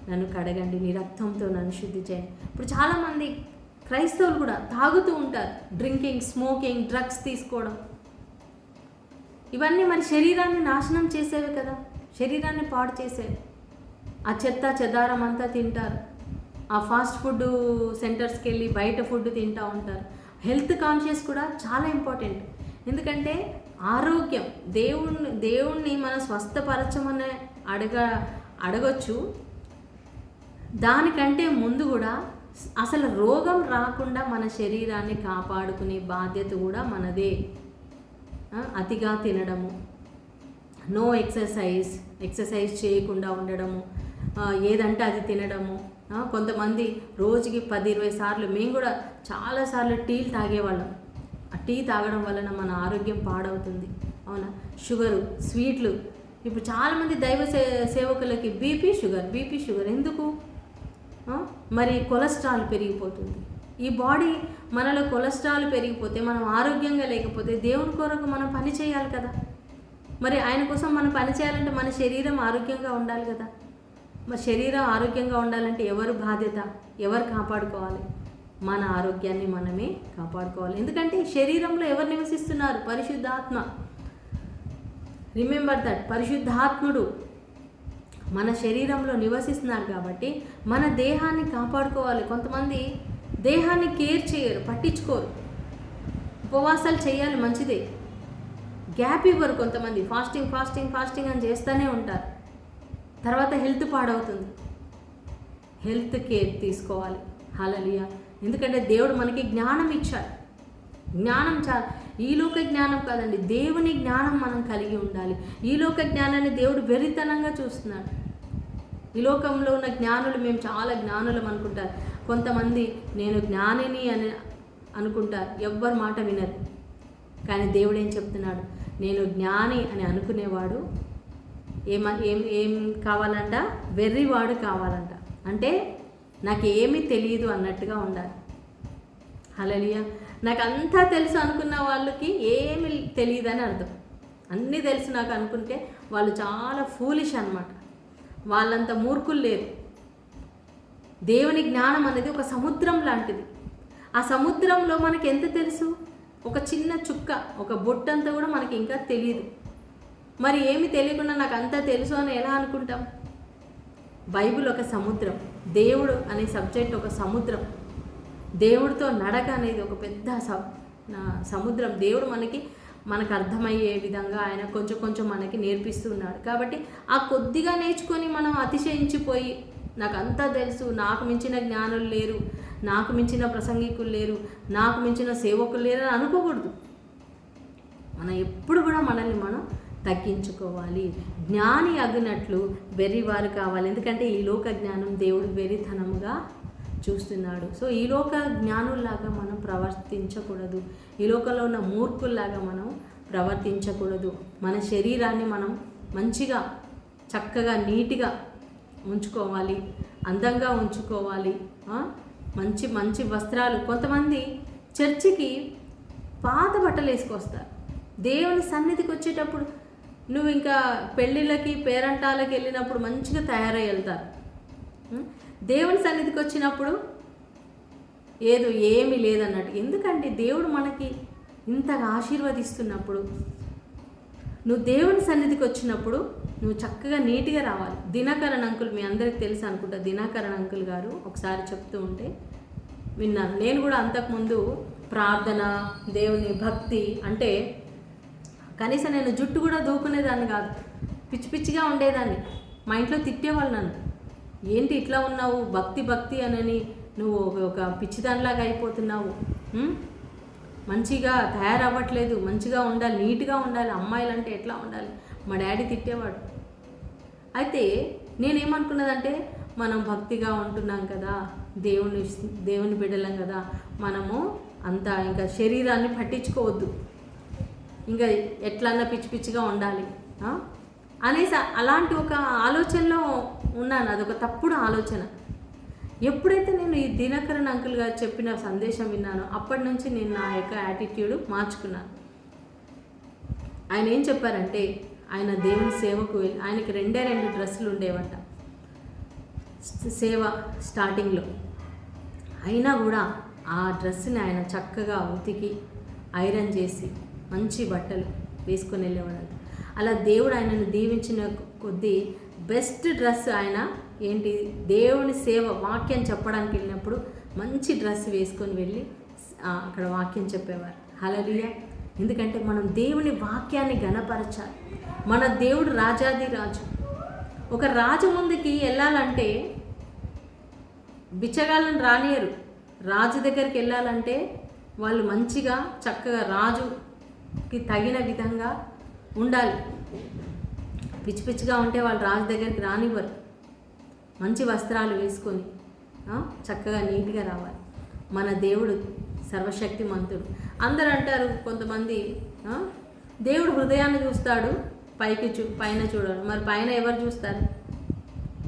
నన్ను కడగండి, నీ రక్తంతో నన్ను శుద్ధి చేయండి. ఇప్పుడు చాలామంది క్రైస్తవులు కూడా తాగుతూ ఉంటారు, డ్రింకింగ్, స్మోకింగ్, డ్రగ్స్ తీసుకోవడం. ఇవన్నీ మరి శరీరాన్ని నాశనం చేసేవి కదా, శరీరాన్ని పాడు చేసేవి. ఆ చెత్త చెదారం అంతా తింటారు, ఆ ఫాస్ట్ ఫుడ్ సెంటర్స్కి వెళ్ళి బయట ఫుడ్ తింటూ ఉంటారు. హెల్త్ కాన్షియస్ కూడా చాలా ఇంపార్టెంట్. ఎందుకంటే ఆరోగ్యం, దేవుణ్ణి మనం స్వస్థపరచమని అడగొచ్చు. దానికంటే ముందు కూడా అసలు రోగం రాకుండా మన శరీరాన్ని కాపాడుకునే బాధ్యత కూడా మనదే. అతిగా తినడము, నో ఎక్సర్సైజ్ చేయకుండా ఉండడము, ఏదంటే అది తినడము. కొంతమంది రోజుకి 10-20 సార్లు, మేము కూడా చాలాసార్లు టీలు తాగేవాళ్ళం. ఆ టీ తాగడం వలన మన ఆరోగ్యం పాడవుతుంది. అవునా? షుగరు, స్వీట్లు. ఇప్పుడు చాలామంది దైవ సేవకులకి బీపీ షుగర్ ఎందుకు? మరి కొలెస్ట్రాల్ పెరిగిపోతుంది. ఈ బాడీ మనలో కొలెస్ట్రాల్ పెరిగిపోతే, మనం ఆరోగ్యంగా లేకపోతే దేవుని కొరకు మనం పని చేయాలి కదా. మరి ఆయన కోసం మనం పని చేయాలంటే మన శరీరం ఆరోగ్యంగా ఉండాలి కదా. మరి శరీరం ఆరోగ్యంగా ఉండాలంటే ఎవరు బాధ్యత? ఎవరు కాపాడుకోవాలి? మన ఆరోగ్యాన్ని మనమే కాపాడుకోవాలి. ఎందుకంటే శరీరంలో ఎవరు నివసిస్తున్నారు? పరిశుద్ధాత్మ. రిమెంబర్ దట్, పరిశుద్ధాత్ముడు మన శరీరంలో నివసిస్తున్నారు కాబట్టి మన దేహాన్ని కాపాడుకోవాలి. కొంతమంది దేహాన్ని కేర్ చేయరు, పట్టించుకోరు. ఉపవాసాలు చేయాలి, మంచిదే. గ్యాప్ ఇవ్వరు. కొంతమంది ఫాస్టింగ్ అని చేస్తూనే ఉంటారు. తర్వాత హెల్త్ పాడవుతుంది. హెల్త్ కేర్ తీసుకోవాలి. హల్లెలూయా. ఎందుకంటే దేవుడు మనకి జ్ఞానం ఇచ్చాడు. జ్ఞానం ఈ లోక జ్ఞానం కాదండి, దేవుని జ్ఞానం మనం కలిగి ఉండాలి. ఈ లోక జ్ఞానాన్ని దేవుడు వెరితనంగా చూస్తున్నాడు. ఈ లోకంలో ఉన్న జ్ఞానులు, మేము చాలా జ్ఞానులం అనుకుంటారు. కొంతమంది నేను జ్ఞానిని అని అనుకుంటారు, ఎవ్వరి మాట వినరు. కానీ దేవుడు ఏం చెప్తున్నాడు? నేను జ్ఞాని అని అనుకునేవాడు ఏం కావాలంట? వెర్రివాడు కావాలంట. అంటే నాకు ఏమీ తెలియదు అన్నట్టుగా ఉండాలి. హల్లెలూయా. నాకు అంతా తెలుసు అనుకున్న వాళ్ళకి ఏమి తెలియదని అర్థం. అన్నీ తెలుసు నాకు అనుకుంటే వాళ్ళు చాలా ఫూలిష్ అన్నమాట. వాళ్ళంత మూర్ఖులు లేరు. దేవుని జ్ఞానం అనేది ఒక సముద్రం లాంటిది. ఆ సముద్రంలో మనకి ఎంత తెలుసు? ఒక చిన్న చుక్క, ఒక బొట్టంతా కూడా మనకి ఇంకా తెలియదు. మరి ఏమి తెలియకుండా నాకు అంతా తెలుసు అని ఎలా అనుకుంటాం? బైబిల్ ఒక సముద్రం, దేవుడు అనే సబ్జెక్ట్ ఒక సముద్రం, దేవుడితో నడక అనేది ఒక పెద్ద సముద్రం. దేవుడు మనకు అర్థమయ్యే విధంగా ఆయన కొంచెం మనకి నేర్పిస్తున్నాడు. కాబట్టి ఆ కొద్దిగా నేర్చుకొని మనం అతిశయించిపోయి నాకు అంతా తెలుసు, నాకు మించిన జ్ఞానులు లేరు, నాకు మించిన ప్రసంగికులు లేరు, నాకు మించిన సేవకులు లేరు అని అనుకోకూడదు. మనం ఎప్పుడు కూడా మనల్ని మనం తగ్గించుకోవాలి. జ్ఞాని అగినట్లు వెర్రివారు కావాలి. ఎందుకంటే ఈ లోక జ్ఞానం దేవుడు వెర్రితనముగా చూస్తున్నాడు. సో ఈ లోక జ్ఞానుల్లాగా మనం ప్రవర్తించకూడదు. ఈ లోకంలో ఉన్న మూర్ఖుల్లాగా మనం ప్రవర్తించకూడదు. మన శరీరాన్ని మనం మంచిగా, చక్కగా, నీట్గా ఉంచుకోవాలి, అందంగా ఉంచుకోవాలి. మంచి మంచి వస్త్రాలు. కొంతమంది చర్చికి పాత బట్టలు వేసుకొస్తారు. దేవుని సన్నిధికి వచ్చేటప్పుడు నువ్వు ఇంకా పెళ్ళిళ్ళకి పేరంటాలకి వెళ్ళినప్పుడు మంచిగా తయారై వెళ్తారు. దేవుని సన్నిధికి వచ్చినప్పుడు ఏమీ లేదన్నట్టు. ఎందుకంటే దేవుడు మనకి ఇంతగా ఆశీర్వదిస్తున్నప్పుడు, నువ్వు దేవుని సన్నిధికి వచ్చినప్పుడు నువ్వు చక్కగా నీట్గా రావాలి. దినకరణ్ అంకుల్, మీ అందరికి తెలుసు అనుకుంటా, దినకరణ్ అంకుల్ గారు ఒకసారి చెప్తూ ఉంటే విన్నాను. నేను కూడా అంతకుముందు ప్రార్థన, దేవుని భక్తి అంటే కనీసం నేను జుట్టు కూడా దూకునేదాన్ని కాదు, పిచ్చి పిచ్చిగా ఉండేదాన్ని. మా ఇంట్లో తిట్టేవాళ్ళు నన్ను, ఏంటి ఇట్లా ఉన్నావు, భక్తి అనని నువ్వు ఒక పిచ్చిదానిలాగా అయిపోతున్నావు, మంచిగా తయారవ్వట్లేదు, మంచిగా ఉండాలి, నీట్గా ఉండాలి, అమ్మాయిలు అంటే ఎట్లా ఉండాలి, మా డాడీ తిట్టేవాడు. అయితే నేనేమనుకున్నదంటే మనం భక్తిగా ఉంటున్నాం కదా, దేవుని బిడ్డలం కదా, మనము అంతా ఇంకా శరీరాన్ని పట్టించుకోవద్దు, ఇంకా ఎట్లన్నా పిచ్చి పిచ్చిగా ఉండాలి అనేసి అలాంటి ఒక ఆలోచనలో ఉన్నాను. అదొక తప్పుడు ఆలోచన. ఎప్పుడైతే నేను ఈ దినకరణ్ అంకుల్ గారు చెప్పిన సందేశం విన్నానో అప్పటి నుంచి నేను నా యొక్క యాటిట్యూడ్ మార్చుకున్నాను. ఆయన ఏం చెప్పారంటే, ఆయన దేవుని సేవకు వెళ్ళి, ఆయనకి 2 డ్రెస్సులు ఉండేవంట సేవ స్టార్టింగ్లో. అయినా కూడా ఆ డ్రెస్సుని ఆయన చక్కగా ఉతికి ఐరన్ చేసి మంచి బట్టలు వేసుకొని వెళ్ళేవాడు. అలా దేవుడు ఆయనను దీవించిన కొద్దీ బెస్ట్ డ్రెస్ ఆయన ఏంటి, దేవుని సేవ వాక్యం చెప్పడానికి వెళ్ళినప్పుడు మంచి డ్రెస్ వేసుకొని వెళ్ళి అక్కడ వాక్యం చెప్పేవారు. హల్లెలూయా. ఎందుకంటే మనం దేవుని వాక్యాన్ని ఘనపరచాలి. మన దేవుడు రాజాది రాజు. ఒక రాజు ముందుకి వెళ్ళాలంటే బిచ్చగాళ్ళని రానియరు. రాజు దగ్గరికి వెళ్ళాలంటే వాళ్ళు మంచిగా చక్కగా రాజుకి తగిన విధంగా ఉండాలి. పిచ్చి పిచ్చిగా ఉంటే వాళ్ళు రాజు దగ్గరికి రానివ్వరు. మంచి వస్త్రాలు వేసుకొని చక్కగా నీట్గా రావాలి. మన దేవుడు సర్వశక్తిమంతుడు. అందరూ అంటారు కొంతమంది, దేవుడు హృదయాన్ని చూస్తాడు, పైన చూడడు. మరి పైన ఎవరు చూస్తారు?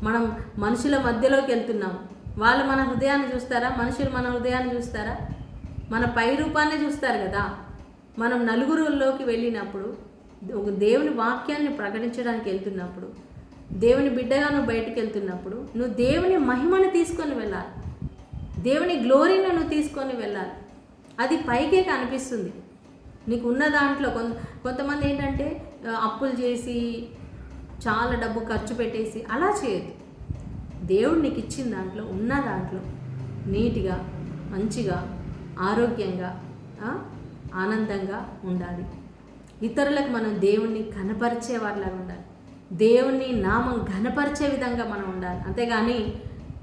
మనం మనుషుల మధ్యలోకి వెళ్తున్నాం, వాళ్ళు మన హృదయాన్ని చూస్తారా? మనుషులు మన హృదయాన్ని చూస్తారా? మన పై రూపాన్ని చూస్తారు కదా. మనం నలుగురుల్లోకి వెళ్ళినప్పుడు, దేవుని వాక్యాన్ని ప్రకటించడానికి వెళ్తున్నప్పుడు, దేవుని బిడ్డగా నువ్వు బయటికి వెళ్తున్నప్పుడు నువ్వు దేవుని మహిమను తీసుకొని వెళ్ళాలి, దేవుని గ్లోరీని నువ్వు తీసుకొని వెళ్ళాలి. అది పైకే కనిపిస్తుంది. నీకు ఉన్న దాంట్లో కొంతమంది ఏంటంటే అప్పులు చేసి చాలా డబ్బు ఖర్చు పెట్టేసి అలా చేయదు. దేవుడు నీకు ఇచ్చిన దాంట్లో, ఉన్న దాంట్లో నీట్గా మంచిగా ఆరోగ్యంగా ఆనందంగా ఉండాలి. ఇతరులకు మనం దేవుణ్ణి ఘనపరిచే వాళ్ళగా ఉండాలి. దేవుని నామం ఘనపరిచే విధంగా మనం ఉండాలి. అంతేగాని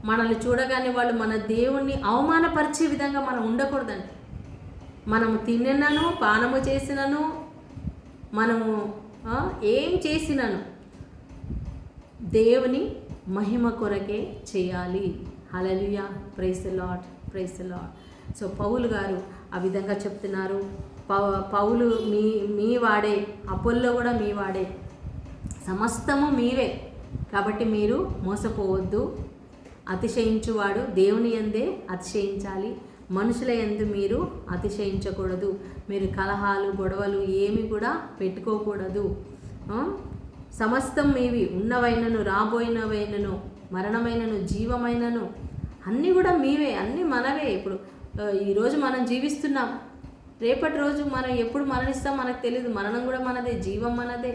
మనల్ని చూడగానే వాళ్ళు మన దేవుణ్ణి అవమానపరిచే విధంగా మనం ఉండకూడదండి. మనము తినను, పానము చేసినను, మనము ఏం చేసినను దేవుని మహిమ కొరకే చేయాలి. Hallelujah. Praise the Lord, praise the Lord. So పౌలు గారు ఆ విధంగా చెప్తున్నారు. పౌలు మీ వాడే, అపోల్లో కూడా మీ వాడే, సమస్తము మీవే, కాబట్టి మీరు మోసపోవద్దు. అతిశయించువాడు దేవుని యందే అతిశయించాలి, మనుషుల యందు మీరు అతిశయించకూడదు. మీరు కలహాలు గొడవలు ఏమి కూడా పెట్టుకోకూడదు. సమస్తం మీవి, ఉన్నవైనను రాబోయినవైనను మరణమైనను జీవమైనను అన్నీ కూడా మీవే, అన్నీ మనవే. ఇప్పుడు ఈరోజు మనం జీవిస్తున్నాం, రేపటి రోజు మనం ఎప్పుడు మరణిస్తాం మనకు తెలియదు. మరణం కూడా మనదే, జీవం మనదే.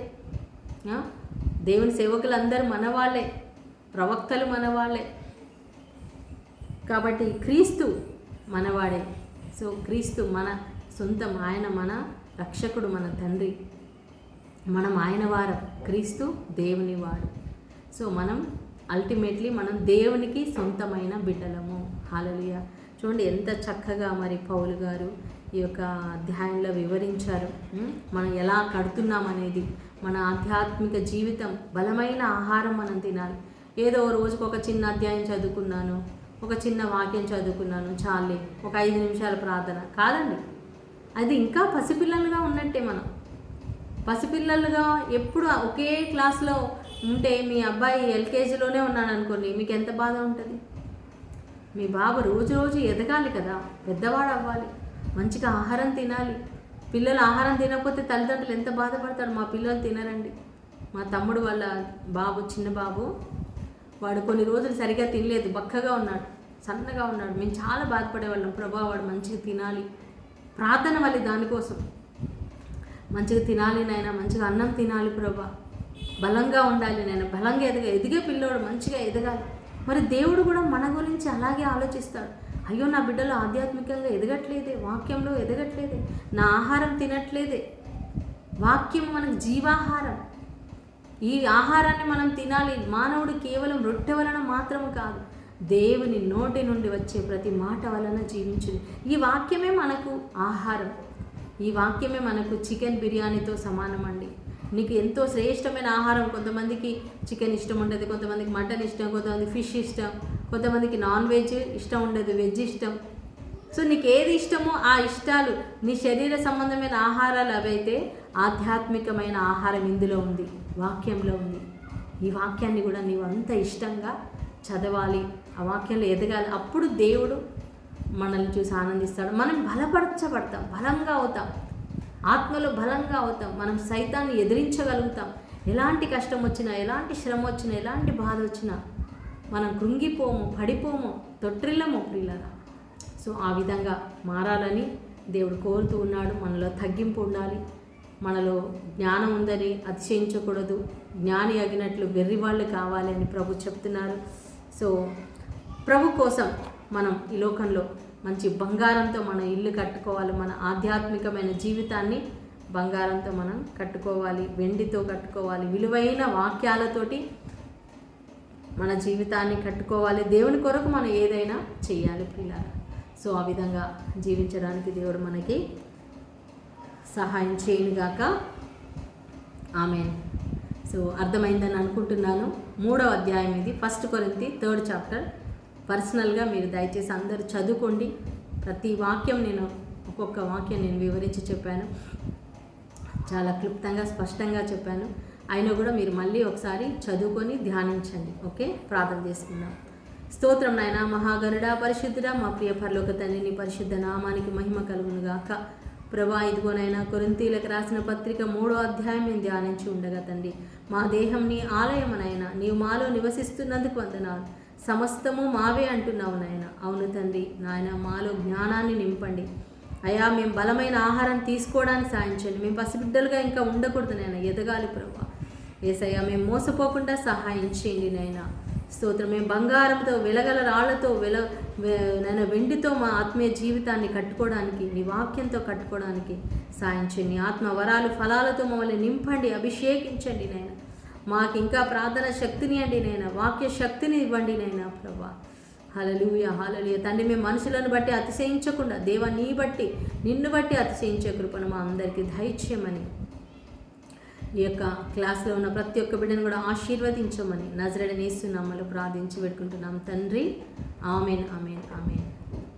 దేవుని సేవకులందరూ మనవాళ్ళే, ప్రవక్తలు మనవాళ్ళే. కాబట్టి క్రీస్తు మనవాడే. సో క్రీస్తు మన సొంతం, ఆయన మన రక్షకుడు, మన తండ్రి, మనం ఆయన వారం, క్రీస్తు దేవుని వాడు. సో మనం అల్టిమేట్లీ మనం దేవునికి సొంతమైన బిడ్డలము. హల్లెలూయా. చూడండి ఎంత చక్కగా మరి పౌలు గారు ఈ యొక్క అధ్యాయంలో వివరించారు. మనం ఎలా కడుతున్నామనేది, మన ఆధ్యాత్మిక జీవితం బలమైన ఆహారం మనం తినాలి. ఏదో రోజుకు ఒక చిన్న అధ్యాయం చదువుకున్నాను, ఒక చిన్న వాక్యం చదువుకున్నాను చాలే, ఒక 5 నిమిషాల ప్రార్థన కాదండి. అది ఇంకా పసిపిల్లలుగా ఉన్నట్టే. మనం పసిపిల్లలుగా ఎప్పుడు ఒకే క్లాస్లో ఉంటే, మీ అబ్బాయి ఎల్కేజీలోనే ఉన్నాడు అనుకోండి, మీకు ఎంత బాధ ఉంటుంది? మీ బాబు రోజు రోజు ఎదగాలి కదా, పెద్దవాడు అవ్వాలి, మంచిగా ఆహారం తినాలి. పిల్లలు ఆహారం తినకపోతే తల్లిదండ్రులు ఎంత బాధపడతారు, మా పిల్లలు తినరండి, మా తమ్ముడు వాళ్ళ బాబు, చిన్న బాబు, వాడు కొన్ని రోజులు సరిగా తినలేదు, బక్కగా ఉన్నాడు, సన్నగా ఉన్నాడు. మేము చాలా బాధపడేవాళ్ళం, ప్రభా వాడు మంచిగా తినాలి, ప్రార్థన వల్ల దానికోసం మంచిగా తినాలి నాయన, మంచిగా అన్నం తినాలి ప్రభా, బలంగా ఉండాలి నాయన, బలంగా ఎదిగే పిల్లోడు మంచిగా ఎదగాలి. మరి దేవుడు కూడా మన గురించి అలాగే ఆలోచిస్తాడు. అయ్యో నా బిడ్డలు ఆధ్యాత్మికంగా ఎదగట్లేదే, వాక్యంలో ఎదగట్లేదే, నా ఆహారం తినట్లేదే. వాక్యం మనకు జీవాహారం. ఈ ఆహారాన్ని మనం తినాలి. మానవుడు కేవలం రొట్టె వలన మాత్రం కాదు, దేవుని నోటి నుండి వచ్చే ప్రతి మాట వలన జీవించును. ఈ వాక్యమే మనకు ఆహారం. ఈ వాక్యమే మనకు చికెన్ బిర్యానీతో సమానం అండి. నీకు ఎంతో శ్రేష్టమైన ఆహారం. కొంతమందికి చికెన్ ఇష్టం ఉండదు, కొంతమందికి మటన్ ఇష్టం, కొంతమందికి ఫిష్ ఇష్టం, కొంతమందికి నాన్ వెజ్ ఇష్టం ఉండదు, వెజ్ ఇష్టం. సో నీకు ఏది ఇష్టమో ఆ ఇష్టాలు, నీ శరీర సంబంధమైన ఆహారాలు అవైతే, ఆధ్యాత్మికమైన ఆహారం ఇందులో ఉంది, వాక్యంలో ఉంది. ఈ వాక్యాన్ని కూడా నీవు అంత ఇష్టంగా చదవాలి, ఆ వాక్యంలో ఎదగాలి. అప్పుడు దేవుడు మనల్ని చూసి ఆనందిస్తాడు. మనం బలపరచబడతాం, బలంగా అవుతాం, ఆత్మలో బలంగా అవుతాం. మనం సైతాన్ని ఎదిరించగలుగుతాం. ఎలాంటి కష్టం వచ్చినా, ఎలాంటి శ్రమ వచ్చినా, ఎలాంటి బాధ వచ్చినా మనం కృంగిపోము, పడిపోము, తొట్టిల్లము ప్రియులారా. సో ఆ విధంగా మారాలని దేవుడు కోరుతూ ఉన్నాడు. మనలో తగ్గింపు ఉండాలి, మనలో జ్ఞానం ఉందని అతిశయించకూడదు, జ్ఞాని అగినట్లు వెర్రివాళ్ళు కావాలి అని ప్రభు చెప్తున్నారు. సో ప్రభు కోసం మనం ఈ లోకంలో మంచి బంగారంతో మన ఇల్లు కట్టుకోవాలి. మన ఆధ్యాత్మికమైన జీవితాన్ని బంగారంతో మనం కట్టుకోవాలి, వెండితో కట్టుకోవాలి, విలువైన వాక్యాలతోటి మన జీవితాన్ని కట్టుకోవాలి. దేవుని కొరకు మనం ఏదైనా చేయాలి ప్రియులారా. సో ఆ విధంగా జీవించడానికి దేవుడు మనకి సహాయం చేయనుగాక. ఆమేన్. సో అర్థమైందని అనుకుంటున్నాను. 3వ అధ్యాయం ఇది, 1 కొరింథీ 3rd చాప్టర్. పర్సనల్గా మీరు దయచేసి అందరూ చదువుకోండి. ప్రతి వాక్యం నేను ఒక్కొక్క వాక్యం నేను వివరించి చెప్పాను, చాలా క్లుప్తంగా స్పష్టంగా చెప్పాను. అయినా కూడా మీరు మళ్ళీ ఒకసారి చదువుకొని ధ్యానించండి. ఓకే, ప్రార్థన చేసుకుందాం. స్తోత్రం నాయనా, మహాగరుడా, పరిశుద్ధుడా, మా ప్రియ పరలోక తండ్రి, నీ పరిశుద్ధ నామానికి మహిమ కలుగును గాక. ప్రభా, ఇదిగోనైనా కొరింథీలకు రాసిన పత్రిక 3వ అధ్యాయం మేము ధ్యానించి ఉండగా తండ్రి, మా దేహం నీ ఆలయమనైనా, నీవు మాలో నివసిస్తున్నందుకు వందనాలు. సమస్తము మావే అంటున్నావు నాయన. అవును తండ్రి, నాయన మాలో జ్ఞానాన్ని నింపండి అయ్యా. మేము బలమైన ఆహారం తీసుకోవడానికి సాయించండి. మేము పసిబిడ్డలుగా ఇంకా ఉండకూడదు నాయన, ఎదగాలి ప్రభా. యేసయ్యా, మేము మోసపోకుండా సహాయం చేయండి నాయన. స్తోత్రం. మేము బంగారంతో, వెలగల రాళ్లతో, నేను వెండితో మా ఆత్మీయ జీవితాన్ని కట్టుకోవడానికి, నీ వాక్యంతో కట్టుకోవడానికి సాయం చేయండి. ఆత్మ వరాలు, ఫలాలతో మమ్మల్ని నింపండి, అభిషేకించండి నాయన. మాకు ఇంకా ప్రార్థన శక్తిని అండి నాయన, వాక్య శక్తిని ఇవ్వండి నాయన ప్రభా. హల్లెలూయా, హల్లెలూయా. తండ్రి, మేము మనుషులను బట్టి అతిశయించకుండా, దేవా నీ బట్టి, నిన్ను బట్టి అతిశయించే కృపను మా అందరికీ దయచేయమని, ఈ యొక్క క్లాస్లో ఉన్న ప్రతి ఒక్క బిడ్డను కూడా ఆశీర్వదించమని నజరేయుడైన యేసు నామములో ప్రార్థించి పెట్టుకుంటున్నాం తండ్రి. Amen, amen, amen.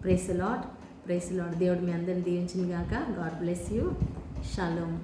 Praise the Lord, praise the Lord. దేవుడు మీ అందరిని దీవించును గాక. God bless you. షాలోమ్.